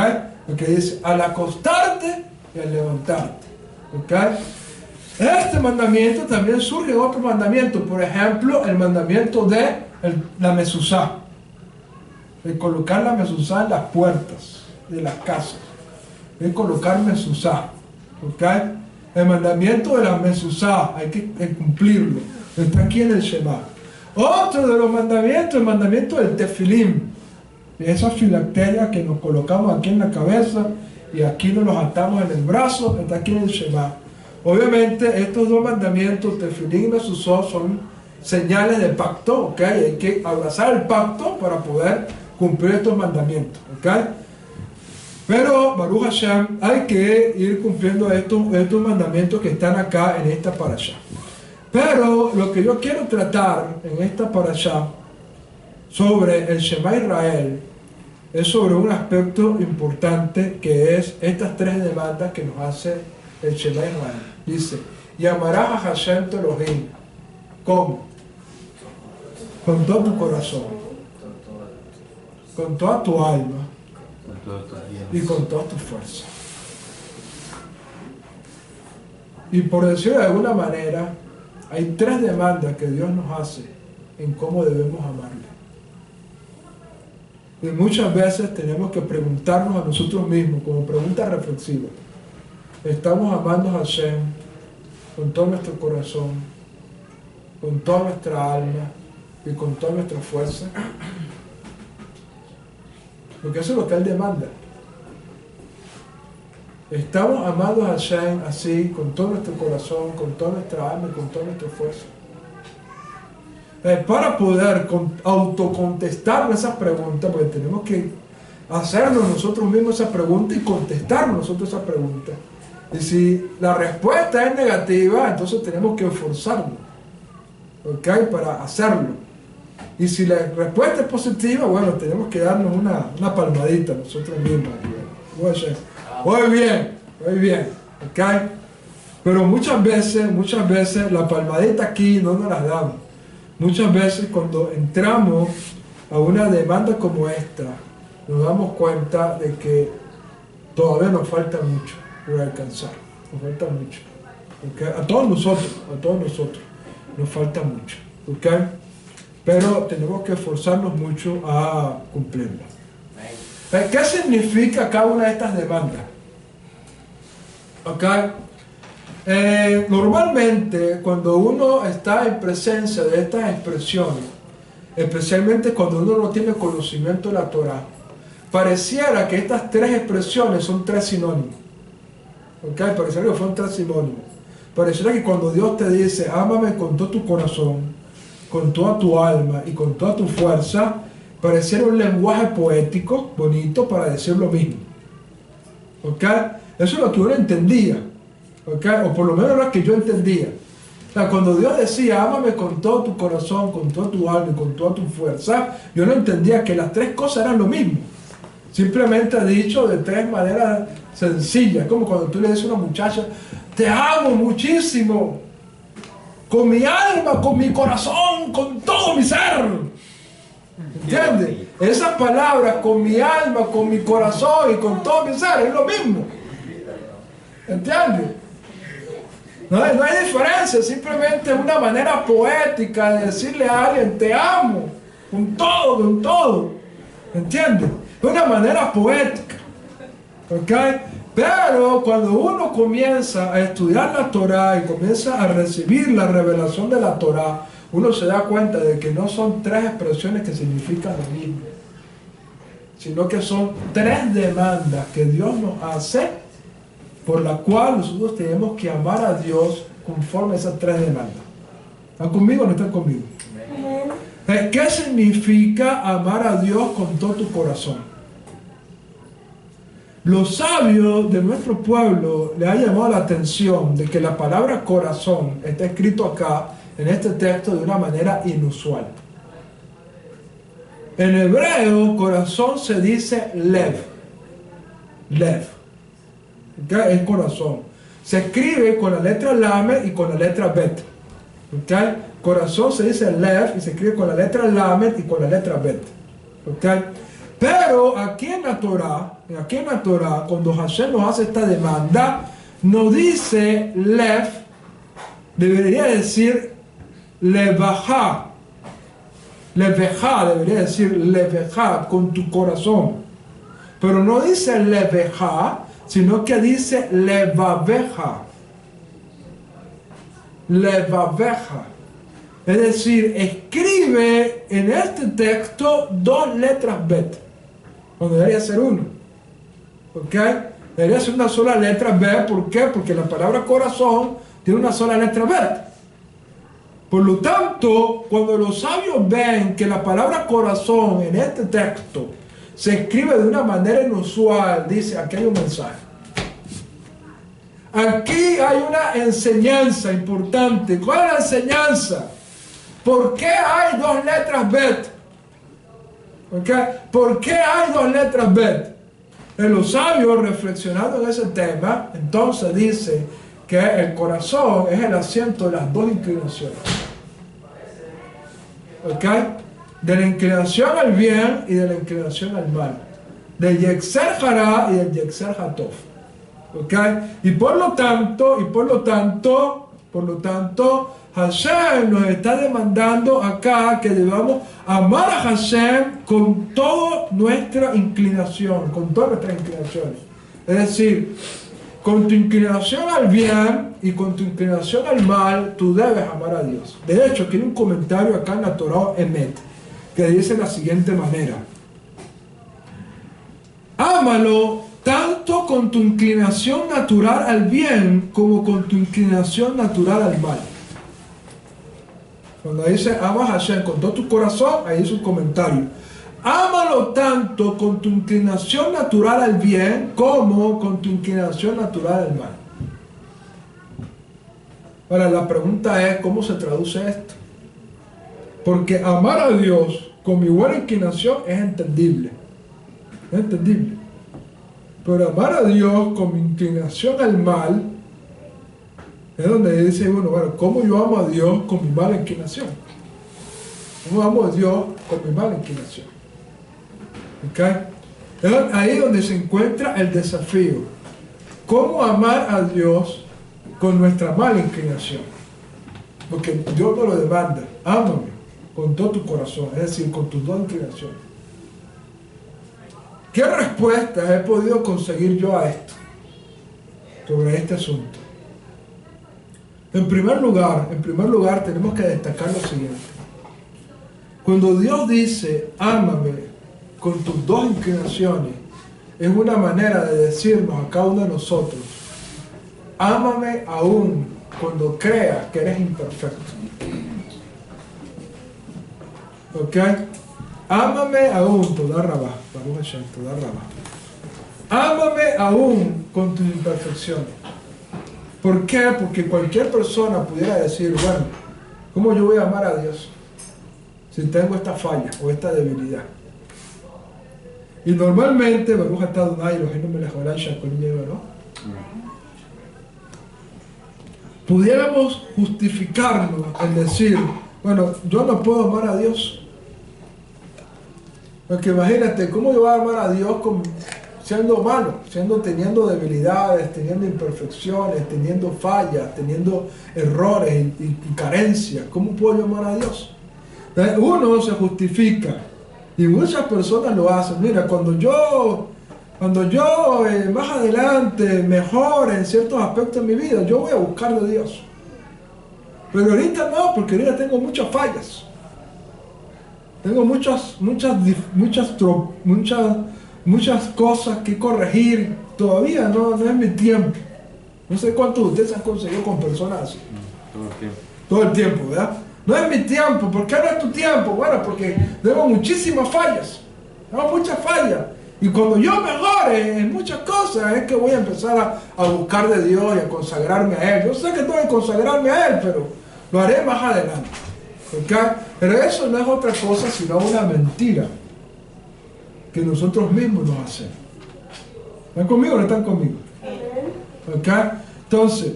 A: Porque dice, al acostarte y al levantarte. ¿Ok? Este mandamiento también surge de otro mandamiento. Por ejemplo, el mandamiento de la mezuzá. De colocar la mezuzá en las puertas de las casas. De colocar mezuzá. ¿Ok? El mandamiento de la mezuzá, hay que cumplirlo. Está aquí en el Shema. Otro de los mandamientos, el mandamiento del tefilim. Esas filacterias que nos colocamos aquí en la cabeza y aquí nos los atamos en el brazo, está aquí en el Shema. Obviamente, estos 2 mandamientos, tefilim y mezuzá, son señales de pacto. ¿Ok? Hay que abrazar el pacto para poder cumplir estos mandamientos. ¿Ok? Pero, Baruch Hashem, hay que ir cumpliendo estos mandamientos que están acá en esta parashá. Pero lo que yo quiero tratar en esta parashá sobre el Shema Israel es sobre un aspecto importante que es estas tres demandas que nos hace el Shema Israel. Dice, y amarás a Hashem tu Elohim. ¿Cómo? Con todo tu corazón, con toda tu alma y con toda tu fuerza. Y por decirlo de alguna manera, hay tres demandas que Dios nos hace en cómo debemos amarle. Y muchas veces tenemos que preguntarnos a nosotros mismos, como pregunta reflexiva, ¿estamos amando a Hashem con todo nuestro corazón, con toda nuestra alma y con toda nuestra fuerza? Porque eso es lo que Él demanda. Estamos amando a Hashem así, con todo nuestro corazón, con toda nuestra alma y con toda nuestra fuerza. Para poder autocontestarnos esas preguntas, porque tenemos que hacernos nosotros mismos esa pregunta y contestarnos nosotros esa pregunta. Y si la respuesta es negativa, entonces tenemos que esforzarnos, ¿ok? Para hacerlo. Y si la respuesta es positiva, bueno, tenemos que darnos una palmadita nosotros mismos. Muy bien, ¿ok? Pero muchas veces la palmadita aquí no nos las damos. Muchas veces cuando entramos a una demanda como esta, nos damos cuenta de que todavía nos falta mucho por alcanzar. Nos falta mucho. ¿Okay? A todos nosotros nos falta mucho. ¿Okay? Pero tenemos que esforzarnos mucho a cumplirla. ¿Qué significa cada una de estas demandas? ¿Okay? Normalmente cuando uno está en presencia de estas expresiones, especialmente cuando uno no tiene conocimiento de la Torah, pareciera que estas tres expresiones son tres sinónimos. ¿Okay? Pareciera que son tres sinónimos. Pareciera que cuando Dios te dice, ámame con todo tu corazón, con toda tu alma y con toda tu fuerza, pareciera un lenguaje poético, bonito, para decir lo mismo. ¿Okay? Eso es lo que uno entendía. ¿Okay? O por lo menos lo que yo entendía. O sea, cuando Dios decía, ámame con todo tu corazón, con toda tu alma y con toda tu fuerza, yo no entendía que las tres cosas eran lo mismo. Simplemente ha dicho de tres maneras sencillas. Como cuando tú le dices a una muchacha, te amo muchísimo, con mi alma, con mi corazón, con todo mi ser. ¿Entiendes? Esas palabras, con mi alma, con mi corazón y con todo mi ser, es lo mismo. ¿Entiendes? No hay diferencia, simplemente una manera poética de decirle a alguien, te amo, con todo. ¿Entiendes? Es una manera poética. ¿Ok? Pero cuando uno comienza a estudiar la Torah y comienza a recibir la revelación de la Torah, uno se da cuenta de que no son tres expresiones que significan lo mismo, sino que son tres demandas que Dios nos hace, por la cual nosotros tenemos que amar a Dios conforme a esas tres demandas. ¿Están conmigo o no están conmigo? ¿Qué significa amar a Dios con todo tu corazón? Los sabios de nuestro pueblo le han llamado la atención de que la palabra corazón está escrito acá en este texto de una manera inusual. En hebreo, corazón se dice lev. Lev. ¿Okay? Es corazón. Se escribe con la letra lamed y con la letra bet. ¿Okay? Corazón se dice lev y se escribe con la letra lamed y con la letra bet. ¿Okay? Pero aquí en la Torah, cuando Hashem nos hace esta demanda, no dice lev, debería decir levajá. Levejá, debería decir levejá, con tu corazón. Pero no dice levejá, sino que dice levaveja. Levaveja. Es decir, escribe en este texto dos letras bet, cuando debería ser uno. ¿Ok? Debería ser una sola letra bet. ¿Por qué? Porque la palabra corazón tiene una sola letra bet. Por lo tanto, cuando los sabios ven que la palabra corazón en este texto se escribe de una manera inusual, dice, aquí hay un mensaje. Aquí hay una enseñanza importante. ¿Cuál es la enseñanza? ¿Por qué hay dos letras bet? ¿Okay? ¿Por qué hay dos letras Bet? Los sabios, reflexionando en ese tema, entonces dice que el corazón es el asiento de las dos inclinaciones. ¿Ok? De la inclinación al bien y de la inclinación al mal. Del Yetzer Hara y del Yetzer Hatov. ¿Ok? Y por lo tanto, Hashem nos está demandando acá que debamos amar a Hashem con toda nuestra inclinación, con todas nuestras inclinaciones. Es decir, con tu inclinación al bien y con tu inclinación al mal, tú debes amar a Dios. De hecho, aquí hay un comentario acá en la Torah Emet, que dice de la siguiente manera: ámalo tanto con tu inclinación natural al bien como con tu inclinación natural al mal. Cuando dice amas a Hashem con todo tu corazón, ahí es un comentario. Ámalo tanto con tu inclinación natural al bien como con tu inclinación natural al mal. Ahora la pregunta es, ¿cómo se traduce esto? Porque amar a Dios con mi buena inclinación es entendible. Es entendible. Pero amar a Dios con mi inclinación al mal es donde dice, bueno, ¿cómo yo amo a Dios con mi mala inclinación? ¿Cómo amo a Dios con mi mala inclinación? ¿Ok? Es ahí donde se encuentra el desafío. ¿Cómo amar a Dios con nuestra mala inclinación? Porque Dios nos lo demanda. Ámame con todo tu corazón, es decir, con tus dos inclinaciones. ¿Qué respuestas he podido conseguir yo a esto? Sobre este asunto. En primer lugar, tenemos que destacar lo siguiente. Cuando Dios dice, ámame con tus dos inclinaciones, es una manera de decirnos a cada uno de nosotros, ámame aún cuando creas que eres imperfecto. ¿Ok? Ámame aún, toda rabá, ámame aún con tus imperfecciones. ¿Por qué? Porque cualquier persona pudiera decir, bueno, ¿cómo yo voy a amar a Dios si tengo esta falla o esta debilidad? Y normalmente, ¿no? Pudiéramos justificarnos en decir, bueno, yo no puedo amar a Dios. Porque imagínate, ¿cómo yo voy a amar a Dios siendo malo, teniendo debilidades, teniendo imperfecciones, teniendo fallas, teniendo errores y carencias? ¿Cómo puedo yo amar a Dios? Entonces, uno se justifica y muchas personas lo hacen. Mira, cuando yo más adelante mejore en ciertos aspectos de mi vida, yo voy a buscar de Dios. Pero ahorita no, porque ahorita tengo muchas fallas. Tengo muchas cosas que corregir. Todavía no es mi tiempo. No sé cuántos de ustedes han conseguido con personas así. Todo el tiempo, ¿verdad? No es mi tiempo. ¿Por qué no es tu tiempo? Bueno, porque tengo muchísimas fallas. Tengo muchas fallas. Y cuando yo mejore en muchas cosas es que voy a empezar a buscar de Dios y a consagrarme a Él. Yo sé que tengo que consagrarme a Él, pero lo haré más adelante. ¿Okay? Pero eso no es otra cosa sino una mentira que nosotros mismos nos hacemos. ¿Están conmigo o no están conmigo? ¿Okay? Entonces,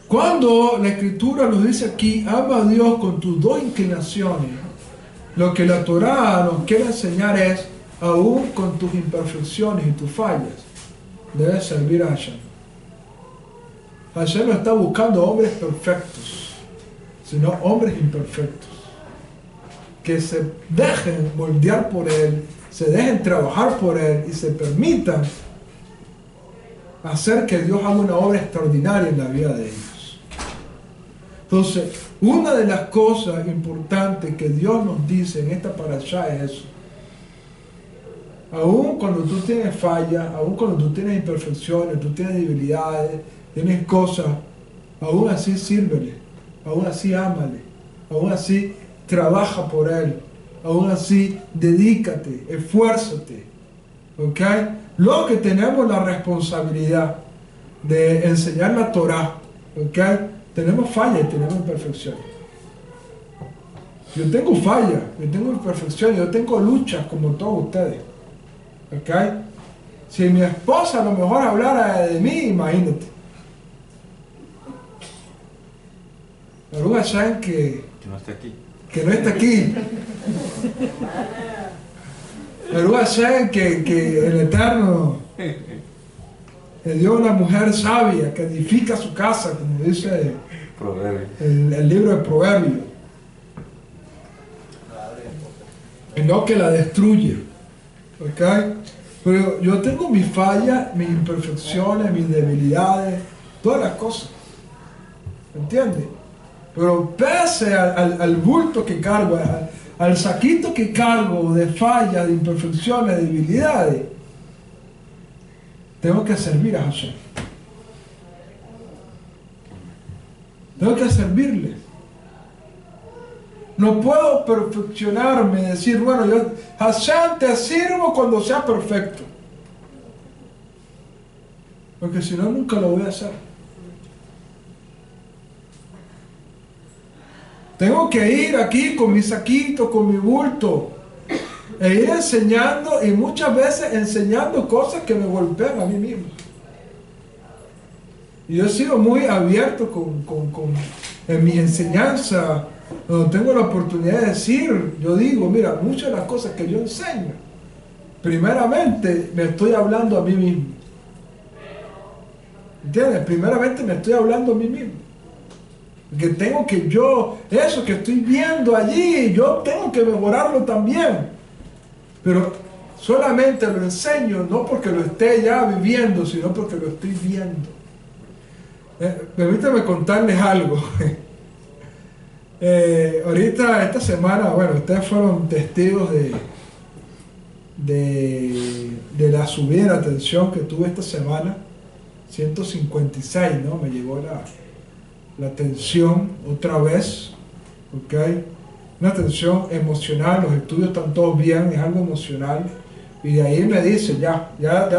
A: cuando la Escritura nos dice aquí, ama a Dios con tus dos inclinaciones, lo que la Torah nos quiere enseñar es, aún con tus imperfecciones y tus fallas, debes servir a Hashem. Hashem no está buscando hombres perfectos, sino hombres imperfectos, que se dejen moldear por Él, se dejen trabajar por Él y se permitan hacer que Dios haga una obra extraordinaria en la vida de ellos. Entonces, una de las cosas importantes que Dios nos dice en esta parashá es eso. Aún cuando tú tienes fallas, aún cuando tú tienes imperfecciones, tú tienes debilidades, tienes cosas, aún así sírvele, aún así ámale, aún así trabaja por Él, aún así dedícate, esfuérzate. ¿Ok? Lo que tenemos la responsabilidad de enseñar la Torah, ¿ok? Tenemos fallas y tenemos imperfecciones. Yo tengo fallas, yo tengo imperfecciones, yo tengo luchas como todos ustedes. ¿Ok? Si mi esposa a lo mejor hablara de mí, imagínate. Pero Hashem que
B: no está aquí.
A: Que no está aquí. Pero Hashem que el Eterno le dio una mujer sabia que edifica su casa, como dice el libro de Proverbios. Y no que la destruye. ¿Ok? Pero yo tengo mis fallas, mis imperfecciones, mis debilidades, todas las cosas. ¿Entiendes? Pero pese al bulto que cargo, al saquito que cargo de fallas, de imperfecciones, de debilidades, tengo que servir a Hashem. Tengo que servirle. No puedo perfeccionarme, decir, bueno, yo, Hashem, te sirvo cuando sea perfecto. Porque si no, nunca lo voy a hacer. Tengo que ir aquí con mi saquito, con mi bulto, e ir enseñando, y muchas veces enseñando cosas que me golpean a mí mismo. Y yo he sido muy abierto en mi enseñanza, cuando tengo la oportunidad de decir, yo digo, mira, muchas de las cosas que yo enseño, primeramente me estoy hablando a mí mismo. ¿Entiendes? Primeramente me estoy hablando a mí mismo. Que tengo que yo, eso que estoy viendo allí, yo tengo que mejorarlo también. Pero solamente lo enseño, no porque lo esté ya viviendo, sino porque lo estoy viendo. Permítame contarles algo. Ahorita, esta semana, bueno, ustedes fueron testigos de la subida de la tensión que tuve esta semana. 156, ¿no? Me llegó la tensión otra vez, ¿ok? Una tensión emocional, los estudios están todos bien, es algo emocional, y de ahí me dice, ya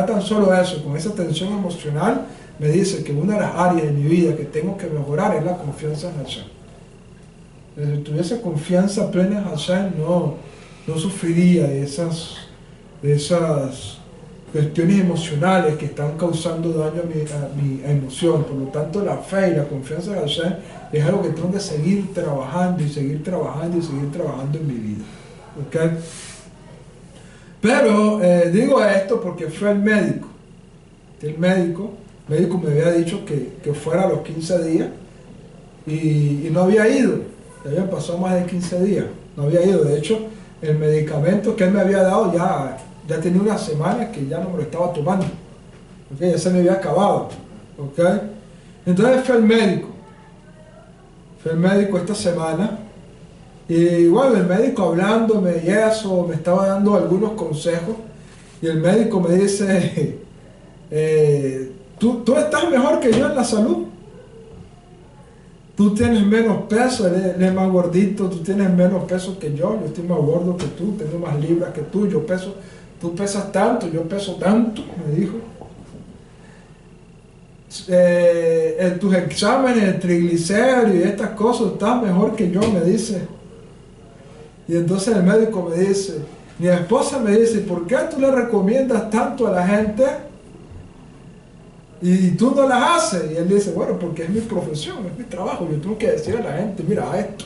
A: tan solo eso, con esa tensión emocional, me dice que una de las áreas de mi vida que tengo que mejorar es la confianza en Hashem. Si tuviese confianza plena en Hashem, no sufriría de esas cuestiones emocionales que están causando daño a mi emoción. Por lo tanto, la fe y la confianza en Hashem es algo que tengo que seguir trabajando y seguir trabajando y seguir trabajando en mi vida. ¿Okay? Pero digo esto porque fue el médico. El médico me había dicho que fuera a los 15 días y no había ido. Ya habían pasado más de 15 días. No había ido. De hecho, el medicamento que él me había dado ya tenía una semana que ya no me lo estaba tomando. ¿Okay? Ya se me había acabado. ¿Okay? Entonces fue el médico. Fue el médico esta semana. Y bueno, el médico hablándome y eso, me estaba dando algunos consejos. Y el médico me dice, tú estás mejor que yo en la salud. Tú tienes menos peso, él es más gordito, tú tienes menos peso que yo estoy más gordo que tú, tengo más libras que tú, tú pesas tanto, yo peso tanto, me dijo. En tus exámenes de triglicéridos y estas cosas, estás mejor que yo, me dice. Y entonces el médico me dice, mi esposa me dice, ¿por qué tú le recomiendas tanto a la gente y tú no las haces? Y él dice, bueno, porque es mi profesión, es mi trabajo, yo tengo que decir a la gente, mira, esto,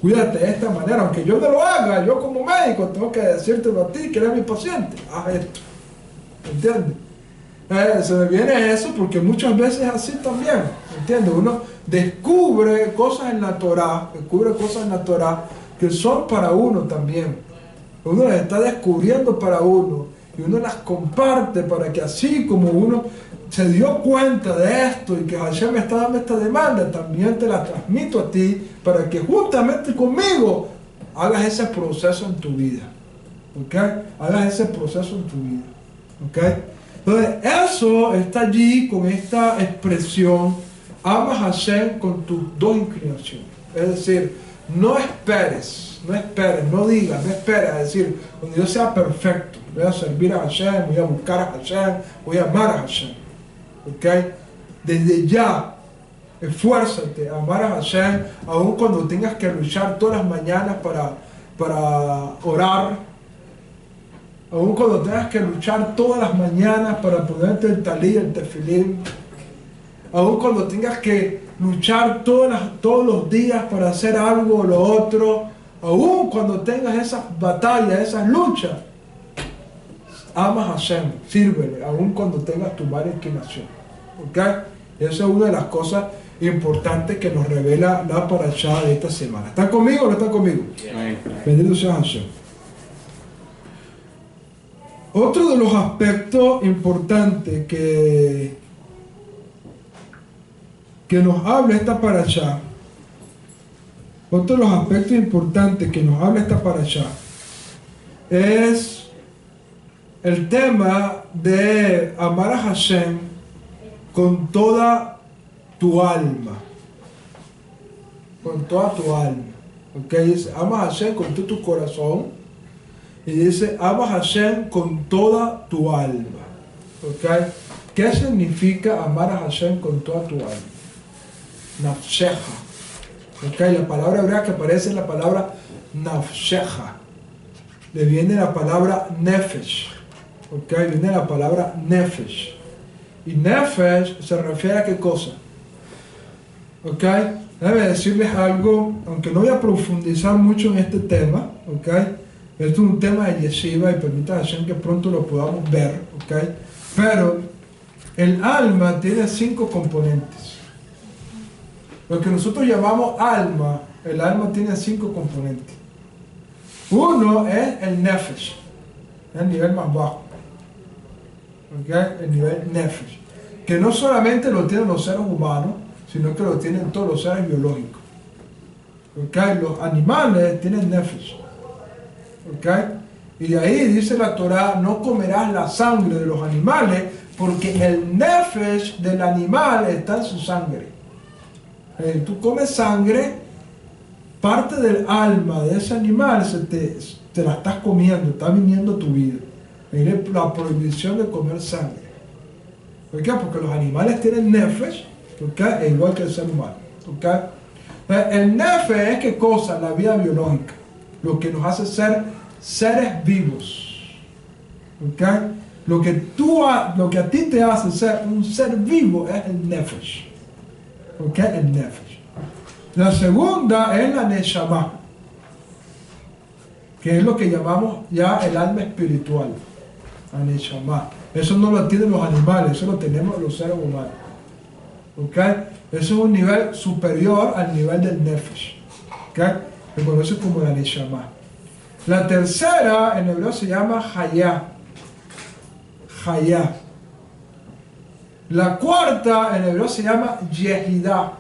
A: cuídate de esta manera, aunque yo no lo haga, yo como médico tengo que decírtelo a ti, que eres mi paciente, haz esto, ¿entiendes? Se me viene eso porque muchas veces es así también, ¿entiendes? Uno descubre cosas en la Torá, que son para uno también, uno las está descubriendo para uno, y uno las comparte para que así como uno se dio cuenta de esto y que Hashem me está dando esta demanda, también te la transmito a ti para que juntamente conmigo hagas ese proceso en tu vida. ¿Ok? Hagas ese proceso en tu vida. ¿Ok? Entonces, eso está allí con esta expresión, amas a Hashem con tus dos inclinaciones. Es decir, no esperes, no digas, no esperes, es decir, cuando yo sea perfecto, voy a servir a Hashem, voy a buscar a Hashem, voy a amar a Hashem. ¿Ok? Desde ya, Esfuérzate a amar a Hashem, aun cuando tengas que luchar todas las mañanas para orar, aun cuando tengas que luchar todas las mañanas para ponerte el talí, el tefilín, aun cuando tengas que luchar todos los días para hacer algo o lo otro, aun cuando tengas esas batallas, esas luchas, ama a Hashem, sírvele, aun cuando tengas tu mala inclinación. ¿Ok? Esa es una de las cosas importantes que nos revela la parashá de esta semana. ¿Están conmigo o no están conmigo? Bendito sea Hashem. Otro de los aspectos importantes que nos habla esta parashá, otro de los aspectos importantes que nos habla esta parashá es el tema de amar a Hashem con toda tu alma. Con toda tu alma. ¿Ok? Dice, ama a Hashem con todo tu corazón. Y dice, ama a Hashem con toda tu alma. ¿Ok? ¿Qué significa amar a Hashem con toda tu alma? Nafsheja. ¿Ok? La palabra hebrea que aparece es la palabra nafsheja. Le viene la palabra nefesh. ¿Ok? Viene la palabra nefesh. Y nefesh se refiere a qué cosa. ¿Ok? Déjame decirles algo, aunque no voy a profundizar mucho en este tema. ¿Ok? Esto es un tema de yeshiva y permita a Hashem que pronto lo podamos ver. ¿Ok? Pero el alma tiene 5 componentes. Lo que nosotros llamamos alma, el alma tiene 5 componentes. Uno es el nefesh, el nivel más bajo. ¿Okay? El nivel nefesh, que no solamente lo tienen los seres humanos, sino que lo tienen todos los seres biológicos. ¿Okay? Los animales tienen nefesh. ¿Okay? Y de ahí dice la Torah, no comerás la sangre de los animales, porque el nefesh del animal está en su sangre. Tú comes sangre, parte del alma de ese animal te la estás comiendo, está viniendo tu vida. Hay la prohibición de comer sangre. ¿Por qué? Porque los animales tienen nefesh, ¿okay? Igual que el ser humano. ¿Okay? El nefesh es ¿qué cosa? La vida biológica, lo que nos hace ser seres vivos. ¿Okay? Lo que a ti te hace ser un ser vivo es el nefesh. ¿Ok? El nefesh. La segunda es la neshama, que es lo que llamamos ya el alma espiritual. La neshama. Eso no lo tienen los animales, eso lo tenemos los seres humanos. ¿Ok? Eso es un nivel superior al nivel del nefesh. ¿Ok? Se conoce como la neshama. La tercera en hebreo se llama hayá. Hayá. La cuarta en hebreo se llama Yehidá.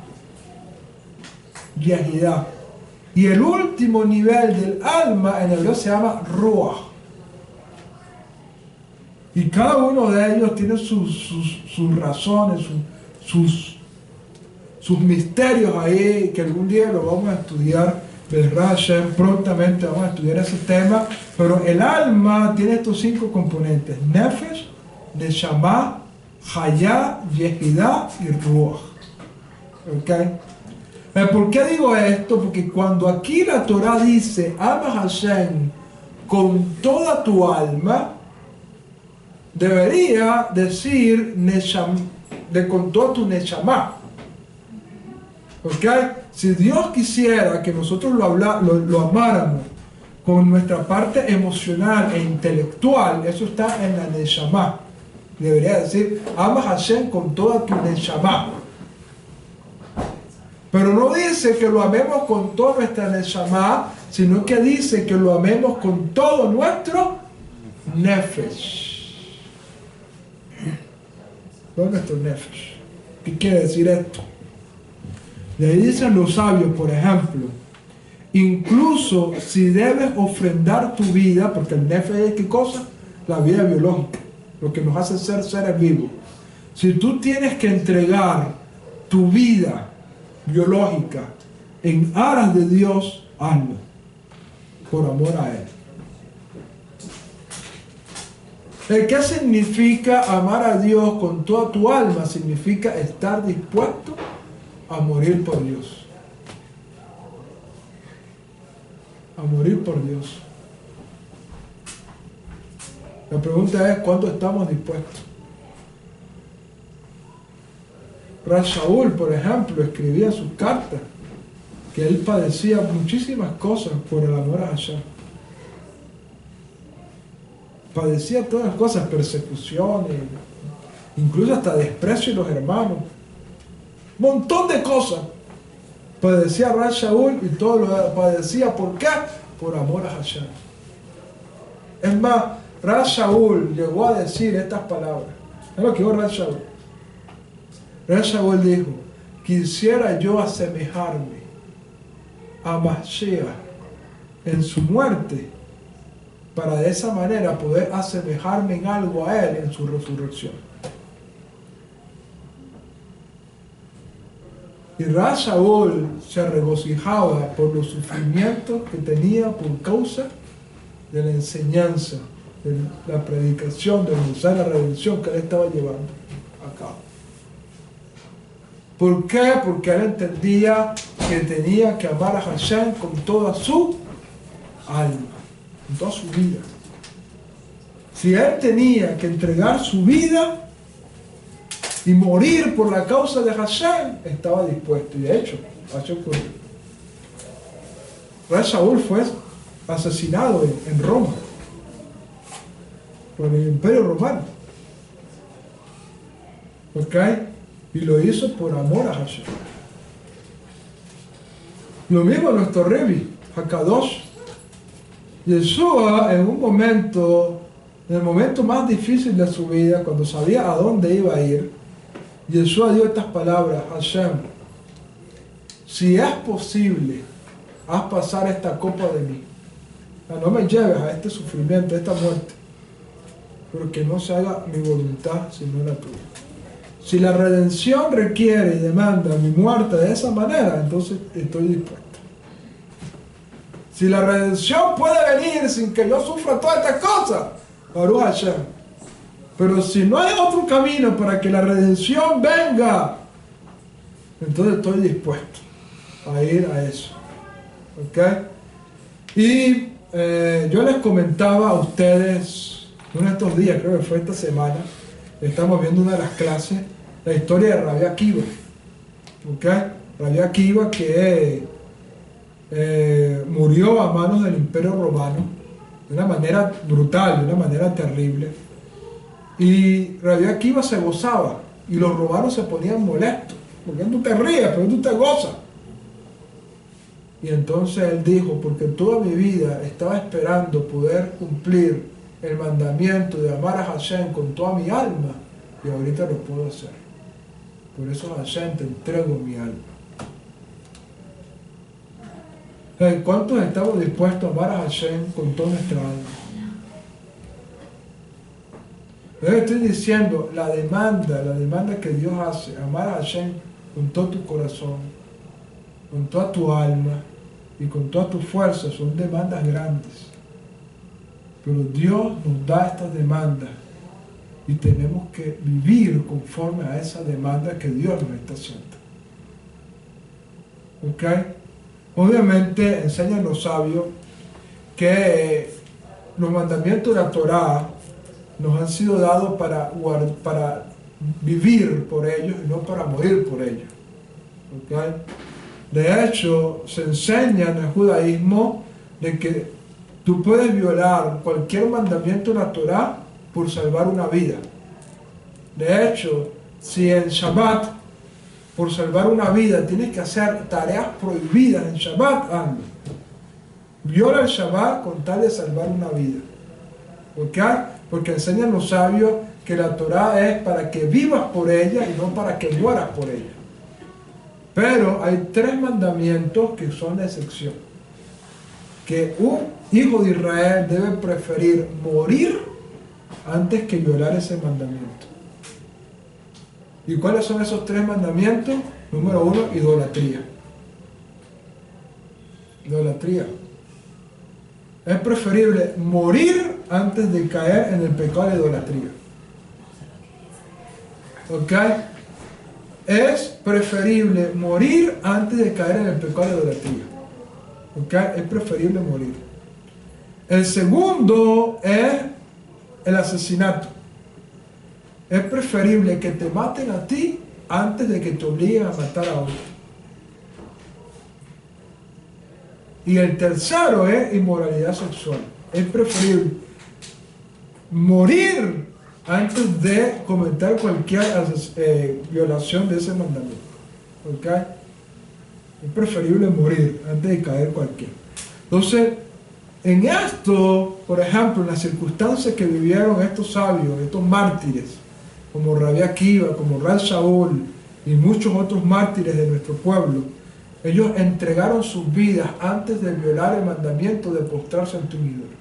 A: Yehidá. Y el último nivel del alma en hebreo se llama Ruach. Y cada uno de ellos tiene sus razones, sus misterios ahí, que algún día lo vamos a estudiar. Prontamente vamos a estudiar ese tema. Pero el alma tiene estos 5 componentes: Nefesh, Neshama, Hayá, Yehidá y Ruach. ¿Ok? ¿Por qué digo esto? Porque cuando aquí la Torah dice ama a Hashem con toda tu alma, debería decir con toda tu neshama. ¿Ok? Si Dios quisiera que nosotros lo amáramos con nuestra parte emocional e intelectual, eso está en la neshama. Debería decir, ama a Hashem con toda tu neshama. Pero no dice que lo amemos con toda nuestra neshama, sino que dice que lo amemos con todo nuestro nefesh. Todo nuestro nefesh. ¿Qué quiere decir esto? Le dicen los sabios, por ejemplo, incluso si debes ofrendar tu vida, porque el nefesh es ¿qué cosa? La vida biológica, lo que nos hace ser seres vivos. Si tú tienes que entregar tu vida biológica en aras de Dios, hazlo, por amor a Él. ¿Qué significa amar a Dios con toda tu alma? Significa estar dispuesto a morir por Dios. A morir por Dios. La pregunta es, ¿cuánto estamos dispuestos? Rab Shaul, por ejemplo, escribía en sus cartas que él padecía muchísimas cosas por el amor a Hashem. Padecía todas las cosas, persecuciones, incluso hasta desprecio de los hermanos. Montón de cosas. Padecía Rab Shaul y todo lo padecía. ¿Por qué? Por amor a Hashem. Es más, Rab Shaul llegó a decir estas palabras. Es lo que dijo Rab Shaul. Rab Shaul dijo, quisiera yo asemejarme a Mashiach en su muerte, para de esa manera poder asemejarme en algo a él en su resurrección. Y Rab Shaul se regocijaba por los sufrimientos que tenía por causa de la enseñanza, de la predicación, de la redención que él estaba llevando a cabo. ¿Por qué? Porque él entendía que tenía que amar a Hashem con toda su alma, con toda su vida. Si él tenía que entregar su vida y morir por la causa de Hashem, estaba dispuesto. Y de hecho, así ocurrió. Rab Shaul fue asesinado en Roma por el Imperio Romano. ¿Ok? Y lo hizo por amor a Hashem. Lo mismo nuestro Rebbe, Hakadosh. Yeshua, en el momento más difícil de su vida, cuando sabía a dónde iba a ir, Yeshua dio estas palabras: Hashem, si es posible, haz pasar esta copa de mí. No me lleves a este sufrimiento, a esta muerte, pero que no se haga mi voluntad, sino la tuya. Si la redención requiere y demanda mi muerte de esa manera, entonces estoy dispuesto. Si la redención puede venir sin que yo sufra todas estas cosas, Baruch Hashem. Pero si no hay otro camino para que la redención venga, entonces estoy dispuesto a ir a eso. ¿Ok? Y yo les comentaba a ustedes, uno de estos días, creo que fue esta semana, estamos viendo una de las clases, la historia de Rabbi Akiva. ¿Ok? Rabbi Akiva que murió a manos del Imperio Romano de una manera brutal, de una manera terrible. Y Rabbi Akiva se gozaba y los romanos se ponían molestos. ¿Por qué tú te ríes? ¿Por qué tú te gozas? Y entonces él dijo, porque toda mi vida estaba esperando poder cumplir el mandamiento de amar a Hashem con toda mi alma, y ahorita lo puedo hacer. Por eso, Hashem, te entrego mi alma. ¿Cuántos estamos dispuestos a amar a Hashem con toda nuestra alma? Yo estoy diciendo, la demanda que Dios hace, amar a Hashem con todo tu corazón, con toda tu alma y con toda tu fuerza, son demandas grandes. Pero Dios nos da estas demandas y tenemos que vivir conforme a esa demanda que Dios nos está haciendo. ¿Ok? Obviamente enseñan los sabios que los mandamientos de la Torá nos han sido dados para vivir por ellos y no para morir por ellos. ¿Okay? De hecho, se enseña en el judaísmo de que tú puedes violar cualquier mandamiento de la Torá por salvar una vida. De hecho, si en Shabbat, por salvar una vida, tienes que hacer tareas prohibidas en Shabbat, hazlo. Viola el Shabbat con tal de salvar una vida. ¿Por qué? Porque enseñan los sabios que la Torá es para que vivas por ella y no para que mueras por ella. Pero hay 3 mandamientos que son de excepción. Que un hijo de Israel debe preferir morir antes que violar ese mandamiento. ¿Y cuáles son esos 3 mandamientos? Número 1, idolatría. Idolatría. Es preferible morir antes de caer en el pecado de idolatría. ¿Ok? es preferible morir antes de caer en el pecado de idolatría. ¿Okay? Es preferible morir. El segundo es el asesinato. Es preferible que te maten a ti antes de que te obliguen a matar a otro. Y el tercero es inmoralidad sexual. Es preferible morir antes de cometer cualquier violación de ese mandamiento. ¿Okay? Es preferible morir antes de caer cualquiera. Entonces, en esto, por ejemplo, en las circunstancias que vivieron estos sabios, estos mártires, como Rabí Akiva, como Ral Shaul y muchos otros mártires de nuestro pueblo, ellos entregaron sus vidas antes de violar el mandamiento de postrarse ante un ídolo.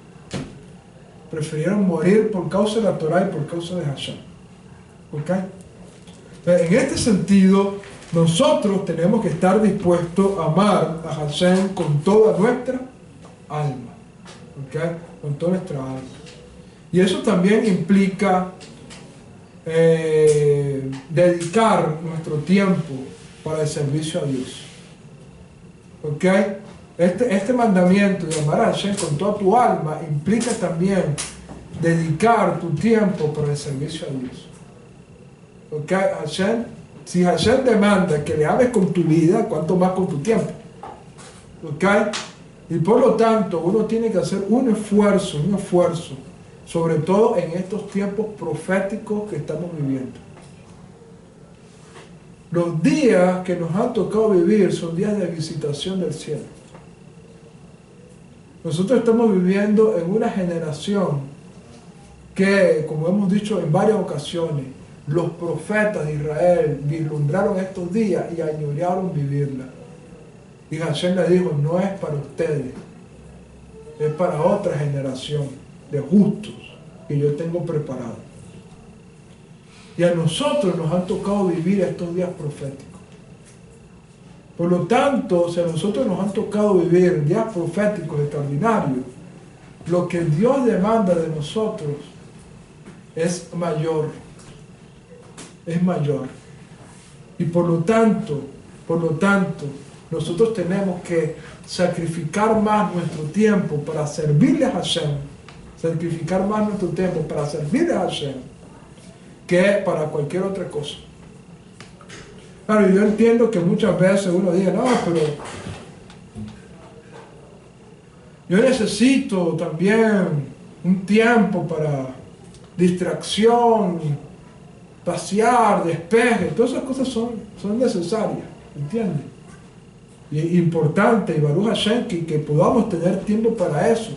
A: Prefirieron morir por causa de la Torah y por causa de Hashem. ¿Okay? En este sentido, nosotros tenemos que estar dispuestos a amar a Hashem con toda nuestra alma. ¿Okay? Con toda nuestra alma. Y eso también implica dedicar nuestro tiempo para el servicio a Dios. ¿Okay? Este mandamiento de amar a Hashem con toda tu alma implica también dedicar tu tiempo para el servicio a Dios. ¿Okay? Si Hashem demanda que le ames con tu vida, ¿cuánto más con tu tiempo? ¿Okay? Y por lo tanto, uno tiene que hacer un esfuerzo, sobre todo en estos tiempos proféticos que estamos viviendo. Los días que nos han tocado vivir son días de visitación del cielo. Nosotros estamos viviendo en una generación que, como hemos dicho en varias ocasiones, los profetas de Israel vislumbraron estos días y añoraron vivirla. Y Hashem le dijo, no es para ustedes, es para otra generación de justos que yo tengo preparado. Y a nosotros nos han tocado vivir estos días proféticos. Por lo tanto, si a nosotros nos han tocado vivir días proféticos extraordinarios, lo que Dios demanda de nosotros es mayor. Es mayor. Y por lo tanto, nosotros tenemos que sacrificar más nuestro tiempo para servirle a Hashem, sacrificar más nuestro tiempo para servirle a Hashem, que para cualquier otra cosa. Claro, yo entiendo que muchas veces uno dice, no, pero yo necesito también un tiempo para distracción, pasear, despeje, todas esas cosas son necesarias, ¿entiendes? Y es importante, y Baruch Hashem, que podamos tener tiempo para eso.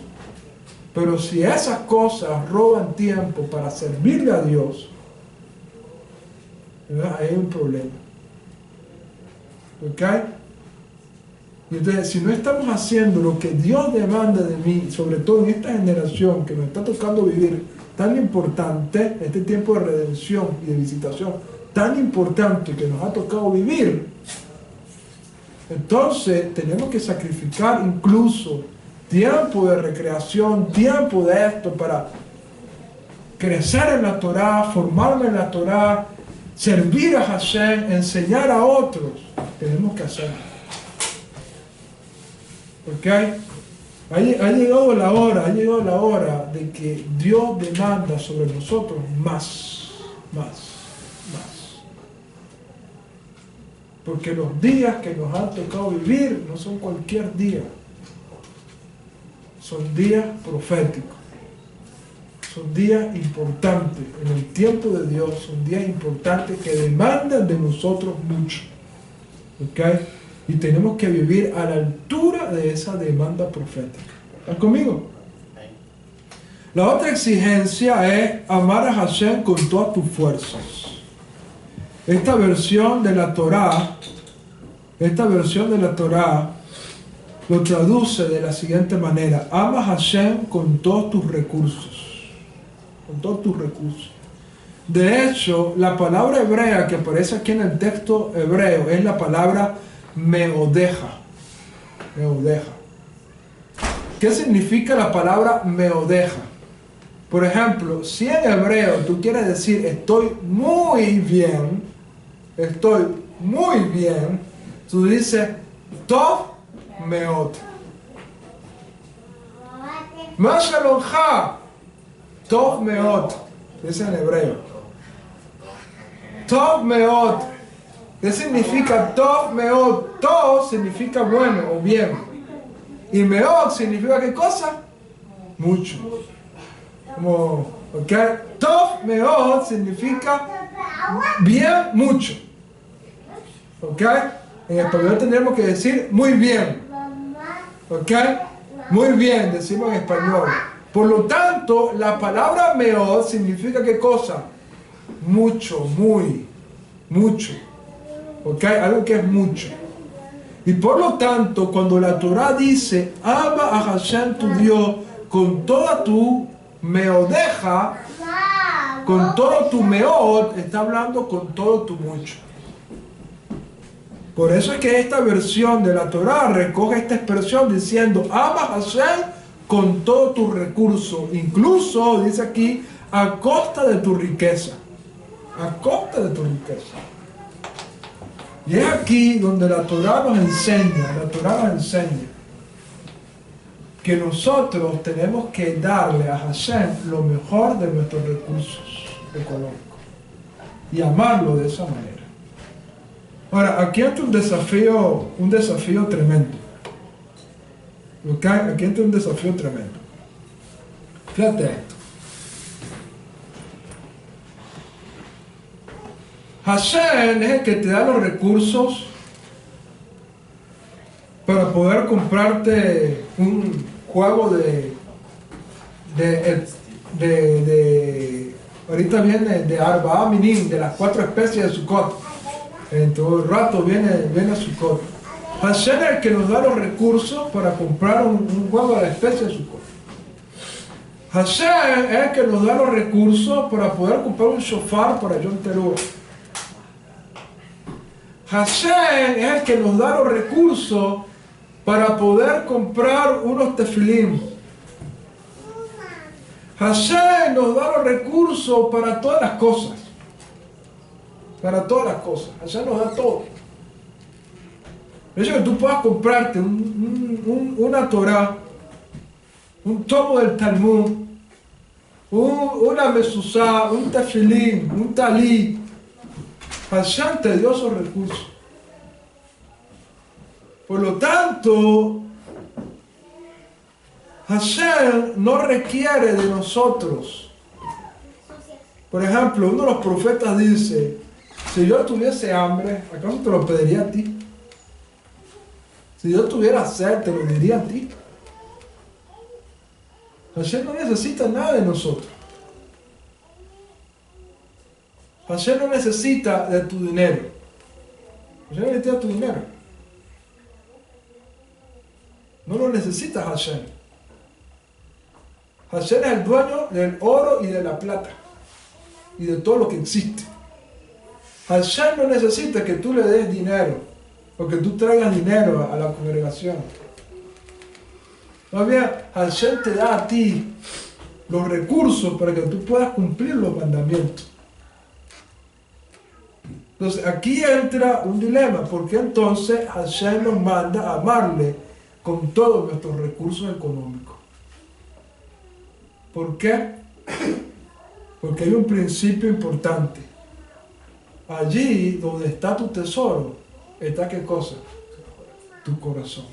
A: Pero si esas cosas roban tiempo para servirle a Dios, ¿verdad? Hay un problema. ¿Ok? Y entonces, si no estamos haciendo lo que Dios demanda de mí, sobre todo en esta generación que nos está tocando vivir tan importante, este tiempo de redención y de visitación tan importante que nos ha tocado vivir, entonces tenemos que sacrificar incluso tiempo de recreación, tiempo de esto para crecer en la Torah, formarme en la Torah, servir a Hashem, enseñar a otros. Tenemos que hacerlo. ¿Ok? Ha llegado la hora de que Dios demanda sobre nosotros más. Porque los días que nos han tocado vivir no son cualquier día. Son días proféticos. Son días importantes. En el tiempo de Dios son días importantes que demandan de nosotros mucho. ¿Ok? Y tenemos que vivir a la altura de esa demanda profética. ¿Están conmigo? La otra exigencia es amar a Hashem con todas tus fuerzas. Esta versión de la Torah lo traduce de la siguiente manera: ama a Hashem con todos tus recursos. Con todos tus recursos. De hecho, la palabra hebrea que aparece aquí en el texto hebreo es la palabra meodeja. Meodeja. ¿Qué significa la palabra meodeja? Por ejemplo, si en hebreo tú quieres decir estoy muy bien, estoy muy bien, tú dices Tov Meot. Mashalonja, Tov Meot, dice en hebreo. Tov Meot. ¿Qué significa Tov Meot? Tov significa bueno o bien. Y Meot significa ¿qué cosa? Mucho. Como, ¿ok? Tov Meot significa bien, mucho. ¿Ok? En español tendremos que decir muy bien. ¿Ok? Muy bien, decimos en español. Por lo tanto, la palabra Meot significa ¿qué cosa? Mucho, muy, mucho. ¿Ok? Algo que es mucho. Y por lo tanto, cuando la Torah dice, ama a Hashem tu Dios con toda tu meodeja, con todo tu meot, está hablando con todo tu mucho. Por eso es que esta versión de la Torah recoge esta expresión diciendo, ama a Hashem con todo tu recurso, incluso, dice aquí, a costa de tu riqueza. A costa de tu riqueza. Y es aquí donde la Torah nos enseña que nosotros tenemos que darle a Hashem lo mejor de nuestros recursos económicos y amarlo de esa manera. Ahora, aquí entra un desafío tremendo. ¿Ok? Aquí entra un desafío tremendo. Fíjate esto. Hashem es el que te da los recursos para poder comprarte un juego de ahorita viene de Arba'a Minim, de las 4 especies de Sukkot. En todo el rato viene a Sukkot. Hashem es el que nos da los recursos para comprar un juego de la especie de Sukkot. Hashem es el que nos da los recursos para poder comprar un shofar para Yom Teruah. Hashem es el que nos da los recursos para poder comprar unos tefilim. Hashem nos da los recursos para todas las cosas. Para todas las cosas. Hashem nos da todo. De hecho, que tú puedas comprarte una Torah, un tomo del Talmud, una mezuzá, un tefilim, un talí. Hashem te dio esos recursos. Por lo tanto, Hashem no requiere de nosotros. Por ejemplo, uno de los profetas dice, si yo tuviese hambre, ¿acaso te lo pediría a ti? Si yo tuviera sed, te lo diría a ti. Hashem no necesita nada de nosotros. Hashem no necesita de tu dinero. Hashem no necesita tu dinero. No lo necesita Hashem. Hashem es el dueño del oro y de la plata. Y de todo lo que existe. Hashem no necesita que tú le des dinero. O que tú traigas dinero a la congregación. Más bien, Hashem te da a ti los recursos para que tú puedas cumplir los mandamientos. Entonces aquí entra un dilema, porque entonces Hashem nos manda a amarle con todos nuestros recursos económicos. ¿Por qué? Porque hay un principio importante. Allí donde está tu tesoro, está ¿qué cosa? Tu corazón.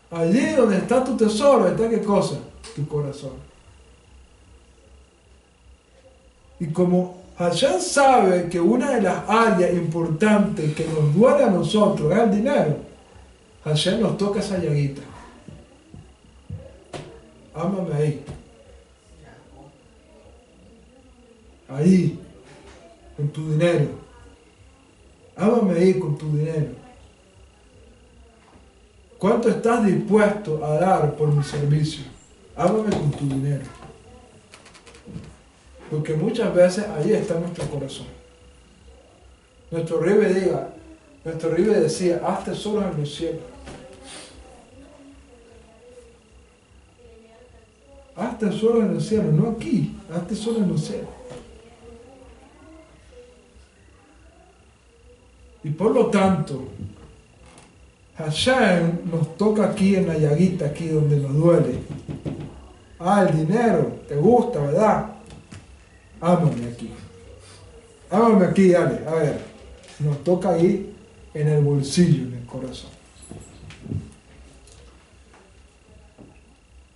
A: Allí donde está tu tesoro, está ¿qué cosa? Tu corazón. Y como Hashem sabe que una de las áreas importantes que nos duele a nosotros es el dinero, Hashem nos toca esa llaguita. Ámame ahí. Ahí, con tu dinero. Ámame ahí con tu dinero. ¿Cuánto estás dispuesto a dar por mi servicio? Ámame con tu dinero. Porque muchas veces ahí está nuestro corazón. Nuestro Ribe decía, haz tesoros en los cielos. Haz tesoros en los cielos, no aquí, haz tesoros en los cielos. Y por lo tanto, Hashem nos toca aquí en la llaguita, aquí donde nos duele. El dinero, te gusta, ¿verdad? Ámame aquí. Ámame aquí, dale, a ver. Nos toca ahí en el bolsillo, en el corazón.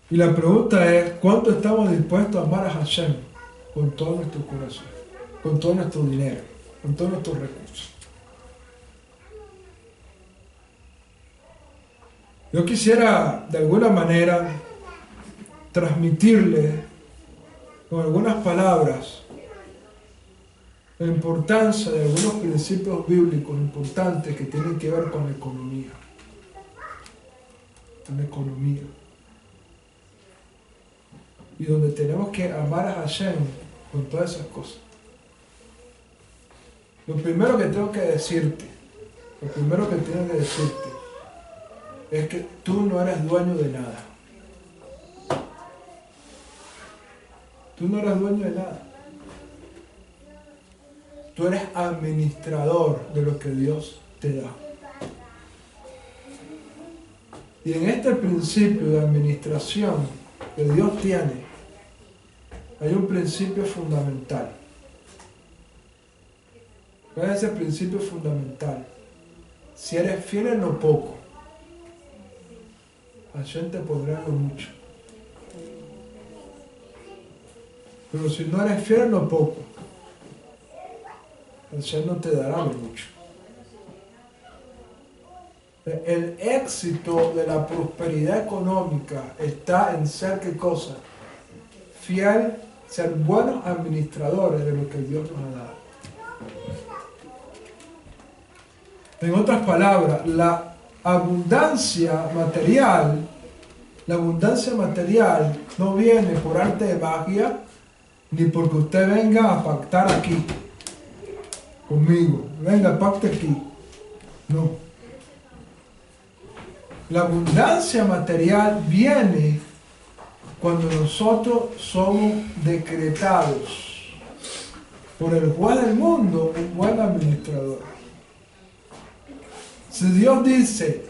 A: Y la pregunta es, ¿cuánto estamos dispuestos a amar a Hashem con todo nuestro corazón, con todo nuestro dinero, con todos nuestros recursos? Yo quisiera, de alguna manera, transmitirle con algunas palabras la importancia de algunos principios bíblicos importantes que tienen que ver con la economía. Con la economía. Y donde tenemos que amar a Hashem con todas esas cosas. Lo primero que tengo que decirte es que tú no eres dueño de nada. Tú no eres dueño de nada. Tú eres administrador de lo que Dios te da. Y en este principio de administración que Dios tiene, hay un principio fundamental. ¿Cuál es ese principio fundamental? Si eres fiel en lo poco, Hashem te pondrá en lo mucho. Pero si no eres fiel en lo poco, Hashem no te dará lo mucho. El éxito de la prosperidad económica está en ser, ¿qué cosa? Fiel, ser buenos administradores de lo que Dios nos ha dado. En otras palabras, la abundancia material no viene por arte de magia, ni porque usted venga a pactar aquí conmigo. Venga, pacte aquí. No. La abundancia material viene cuando nosotros somos decretados por el juez del mundo un buen administrador. Si Dios dice,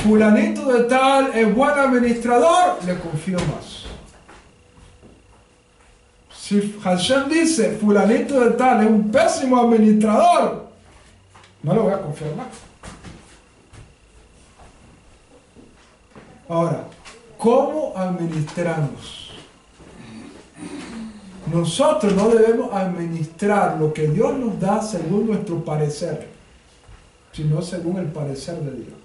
A: fulanito de tal es buen administrador, le confío más. Si Hashem dice, fulanito de tal es un pésimo administrador, no le voy a confiar más. Ahora, ¿cómo administramos? Nosotros no debemos administrar lo que Dios nos da según nuestro parecer, sino según el parecer de Dios.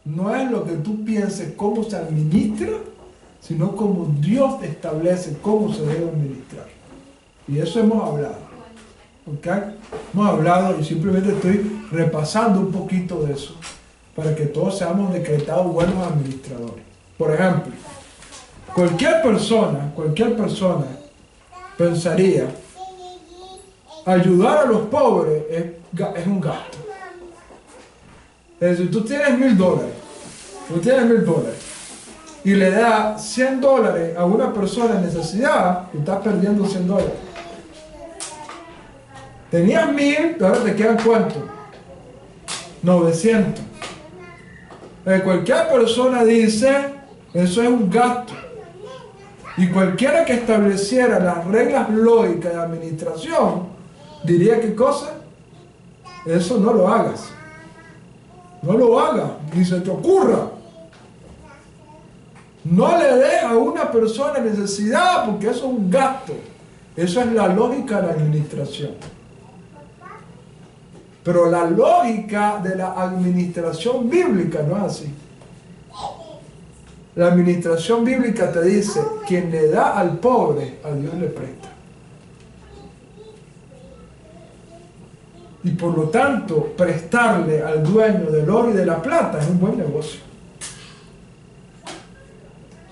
A: No es lo que tú pienses cómo se administra, sino cómo Dios establece cómo se debe administrar. Y eso hemos hablado. ¿Ok? Hemos hablado y simplemente estoy repasando un poquito de eso para que todos seamos decretados buenos administradores. Por ejemplo, cualquier persona pensaría ayudar a los pobres es un gasto. Es decir, tú tienes $1,000 y le das $100 a una persona en necesidad, y estás perdiendo $100. Tenías 1,000, ahora te quedan ¿cuánto? 900. Cualquier persona dice, eso es un gasto. Y cualquiera que estableciera las reglas lógicas de administración, diría, ¿qué cosa? Eso no lo hagas. No lo hagas, ni se te ocurra. No le des a una persona necesidad porque eso es un gasto. Eso es la lógica de la administración. Pero la lógica de la administración bíblica no es así. La administración bíblica te dice, quien le da al pobre, a Dios le presta. Y por lo tanto, prestarle al dueño del oro y de la plata es un buen negocio.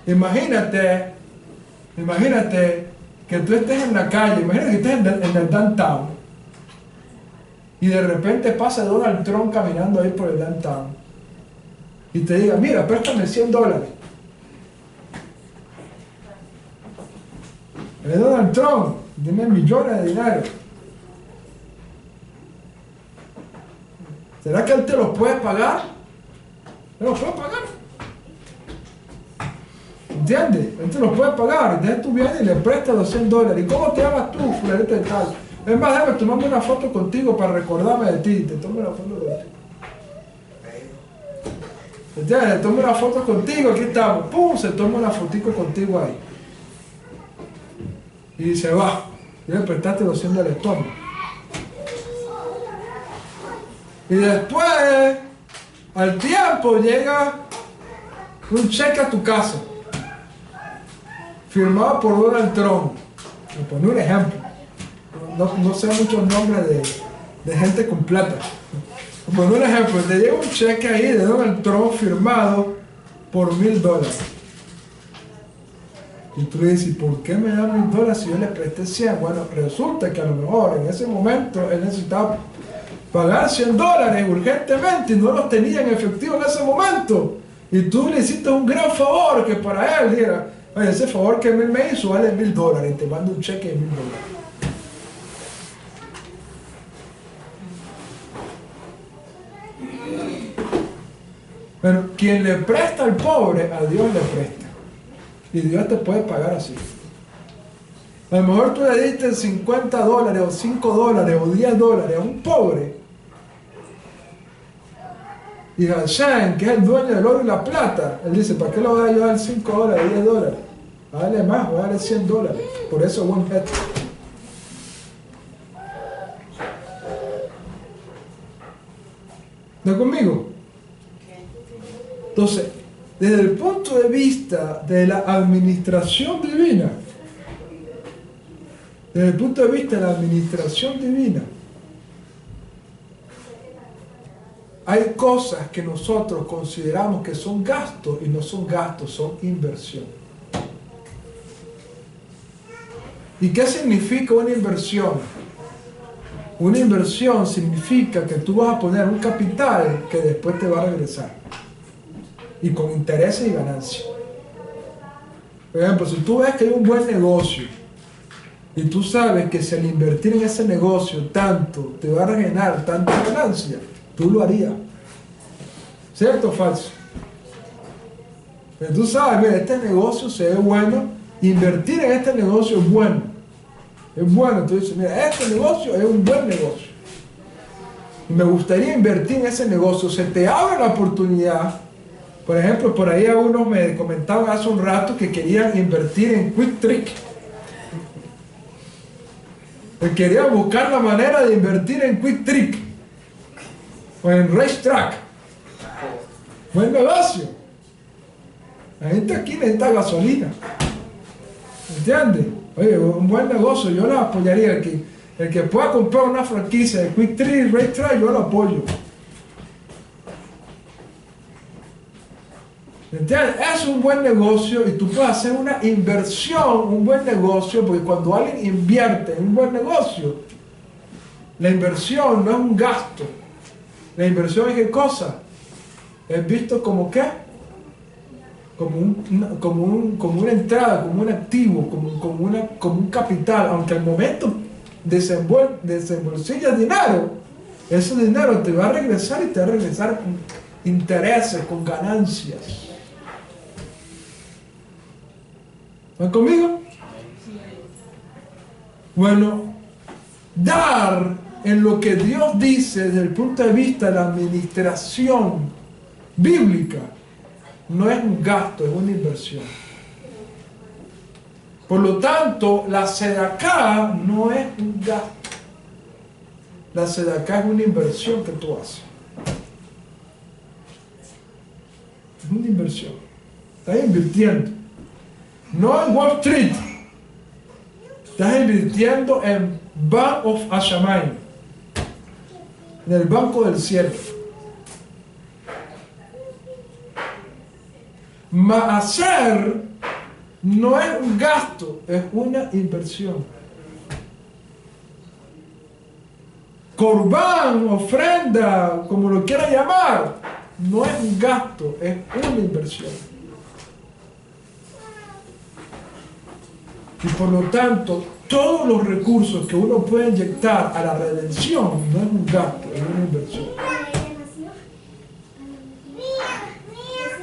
A: Imagínate que tú estés en la calle, imagínate que estés en el downtown y de repente pasa Donald Trump caminando ahí por el downtown y te diga, mira, préstame $100. Es Donald Trump, tiene millones de dinero. ¿Será que Él te los puede pagar? ¿Él los puede pagar? ¿Entiendes? Él te los puede pagar. Entonces tú vienes y le prestas los $100. ¿Y cómo te llamas tú, fulanito de tal? Es más, déjame tomarme una foto contigo para recordarme de ti. Te tomo una foto contigo. ¿Entiendes? Tomo una foto contigo, aquí estamos. ¡Pum! Se toma una fotico contigo ahí. Y se va. Y le prestaste los $100. Toma. Y después, al tiempo, llega un cheque a tu casa, firmado por Donald Trump. Me pone un ejemplo. No sé muchos nombres de gente con plata. Me pone un ejemplo. Te llega un cheque ahí de Donald Trump firmado por $1,000. Y tú le dices, ¿por qué me da $1,000 si yo le presté 100? Bueno, resulta que a lo mejor en ese momento él necesitaba pagar $100 urgentemente y no los tenía en efectivo en ese momento. Y tú le hiciste un gran favor que para él diera, oye, ese favor que él me hizo vale $1,000 y te mando un cheque de $1,000. Pero quien le presta al pobre, a Dios le presta. Y Dios te puede pagar así. A lo mejor tú le diste $50 o $5 o $10 a un pobre. Y Hashem, que es el dueño del oro y la plata, él dice, ¿para qué le voy a dar $5, $10? A darle más, voy a darle $100. Por eso buen gesto. ¿No conmigo? Entonces, desde el punto de vista de la administración divina, hay cosas que nosotros consideramos que son gastos y no son gastos, son inversión. ¿Y qué significa una inversión? Una inversión significa que tú vas a poner un capital que después te va a regresar. Y con intereses y ganancias. Por ejemplo, si tú ves que hay un buen negocio y tú sabes que si al invertir en ese negocio tanto te va a generar tanta ganancia, tú lo harías. ¿Cierto o falso? Pero tú sabes, mira, este negocio se ve bueno, invertir en este negocio es bueno. Es bueno, tú dices, mira, este negocio es un buen negocio. Y me gustaría invertir en ese negocio. Se te abre la oportunidad. Por ejemplo, por ahí algunos me comentaban hace un rato que querían invertir en Quick Trip. Querían buscar la manera de invertir en Quick Trip o en Racetrack. Buen negocio. La gente aquí necesita gasolina. ¿Entiendes? Oye, un buen negocio, yo lo apoyaría. El que pueda comprar una franquicia de Quick Trip, Racetrack, yo lo apoyo. ¿Entiendes? Es un buen negocio y tú puedes hacer una inversión, un buen negocio, porque cuando alguien invierte en un buen negocio, la inversión no es un gasto. La inversión es ¿qué cosa? Es visto como ¿qué? Como una entrada, como un activo, como un capital. Aunque al momento desembolsillas dinero, ese dinero te va a regresar y te va a regresar con intereses, con ganancias. ¿Están conmigo? Bueno, dar en lo que Dios dice desde el punto de vista de la administración bíblica no es un gasto, es una inversión. Por lo tanto, la sedaká no es un gasto. La sedaká es una inversión que tú haces. Es una inversión. Estás invirtiendo. No en Wall Street. Estás invirtiendo en Bank of Hashamayim, en el banco del cielo. Maaser no es un gasto, es una inversión. Corbán, ofrenda, como lo quiera llamar, no es un gasto, es una inversión. Y por lo tanto, todos los recursos que uno puede inyectar a la redención no es un gasto, es una inversión.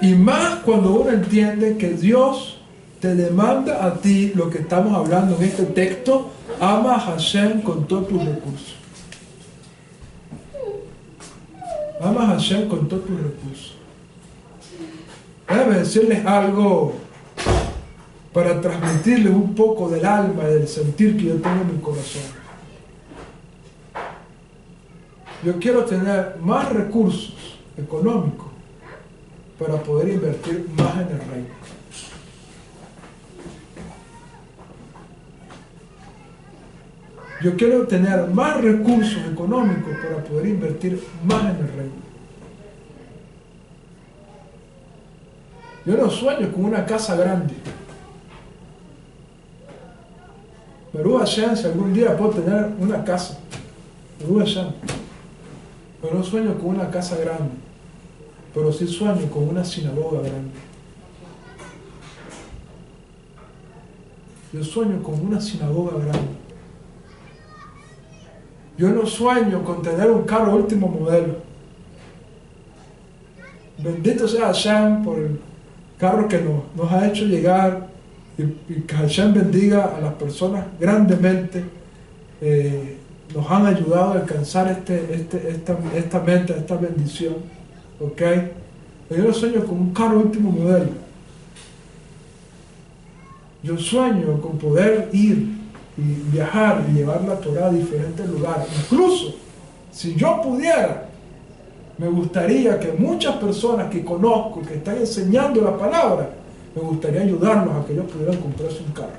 A: Y más cuando uno entiende que Dios te demanda a ti lo que estamos hablando en este texto: ama a Hashem con todos tus recursos. Ama a Hashem con todos tus recursos. Déjame decirles algo para transmitirles un poco del alma y del sentir que yo tengo en mi corazón. Yo quiero tener más recursos económicos para poder invertir más en el reino. Yo quiero tener más recursos económicos para poder invertir más en el reino. Yo no sueño con una casa grande. Pero Hashem, si algún día puedo tener una casa, pero no sueño con una casa grande, pero sí sueño con una sinagoga grande. Yo sueño con una sinagoga grande. Yo no sueño con tener un carro último modelo. Bendito sea Hashem por el carro que nos ha hecho llegar, y que Hashem bendiga a las personas grandemente. Nos han ayudado a alcanzar esta meta, esta bendición. ¿Ok? Pero yo no sueño con un carro último modelo. Yo sueño con poder ir y viajar y llevar la Torah a diferentes lugares. Incluso, si yo pudiera, me gustaría que muchas personas que conozco, que están enseñando la palabra, me gustaría ayudarlos a que ellos pudieran comprarse un carro.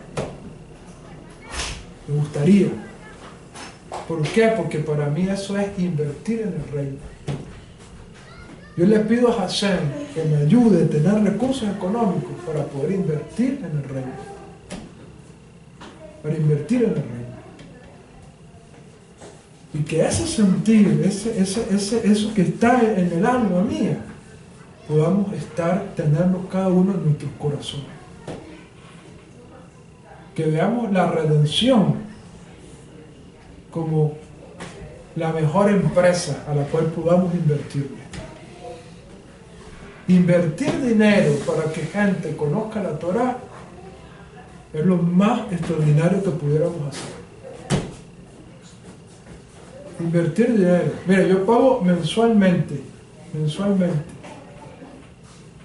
A: Me gustaría. ¿Por qué? Porque para mí eso es invertir en el reino. Yo le pido a Hashem que me ayude a tener recursos económicos para poder invertir en el reino. Para invertir en el reino. Y que ese sentir, eso que está en el alma mía, podamos tenerlo cada uno en nuestros corazones. Que veamos la redención como la mejor empresa a la cual podamos invertir. Invertir dinero para que gente conozca la Torah es lo más extraordinario que pudiéramos hacer. Invertir dinero. Mira, yo pago mensualmente,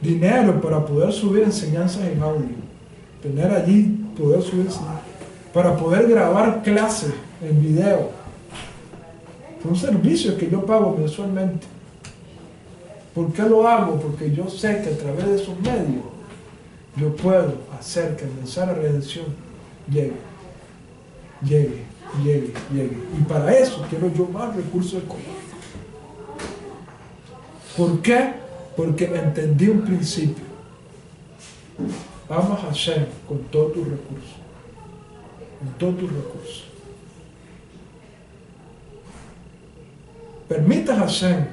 A: dinero para poder subir enseñanzas en audio. Tener allí, poder subir enseñanzas. Para poder grabar clases en video. Son servicios que yo pago mensualmente. ¿Por qué lo hago? Porque yo sé que a través de esos medios yo puedo hacer que el mensaje de redención llegue. Y para eso quiero yo más recursos económicos. ¿Por qué? Porque entendí un principio. Ama a Hashem con todos tus recursos. Con todos tus recursos. Permita a Hashem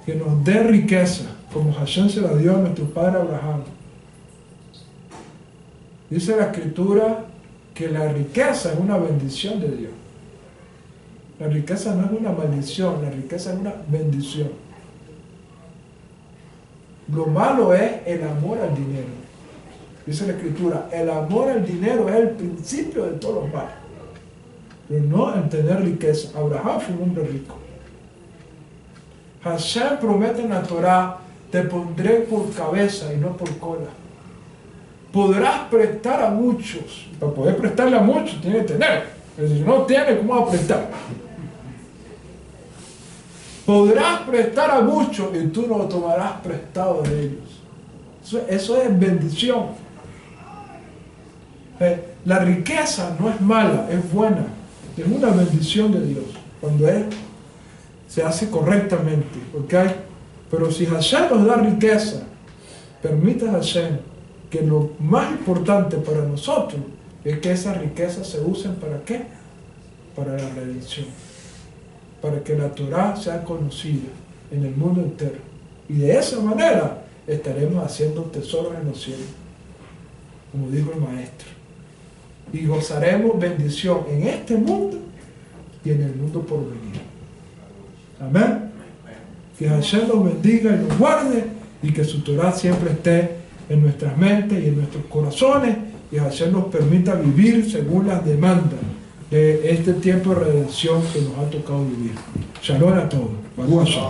A: que nos dé riqueza, como Hashem se la dio a nuestro padre Abraham. Dice la Escritura que la riqueza es una bendición de Dios. La riqueza no es una maldición, la riqueza es una bendición. Lo malo es el amor al dinero. Dice la Escritura, el amor al dinero es el principio de todos los males. Pero no el tener riqueza. Abraham fue un hombre rico. Hashem promete en la Torah, te pondré por cabeza y no por cola. Podrás prestar a muchos. Para poder prestarle a muchos, tiene que tener. Pero si no tiene, ¿cómo va a prestar? Podrás prestar a muchos y tú no tomarás prestado de ellos. Eso es bendición. La riqueza no es mala, es buena. Es una bendición de Dios. Cuando se hace correctamente. ¿Okay? Pero si Hashem nos da riqueza, permite a Hashem que lo más importante para nosotros es que esas riquezas se usen ¿para qué? Para la redención. Para que la Torah sea conocida en el mundo entero. Y de esa manera estaremos haciendo tesoros en los cielos, como dijo el Maestro. Y gozaremos bendición en este mundo y en el mundo por venir. Amén. Que Hashem los bendiga y los guarde. Y y que su Torah siempre esté en nuestras mentes y en nuestros corazones, y así nos permita vivir según las demandas de este tiempo de redención que nos ha tocado vivir. Shalom a todos. Baruch Hashem.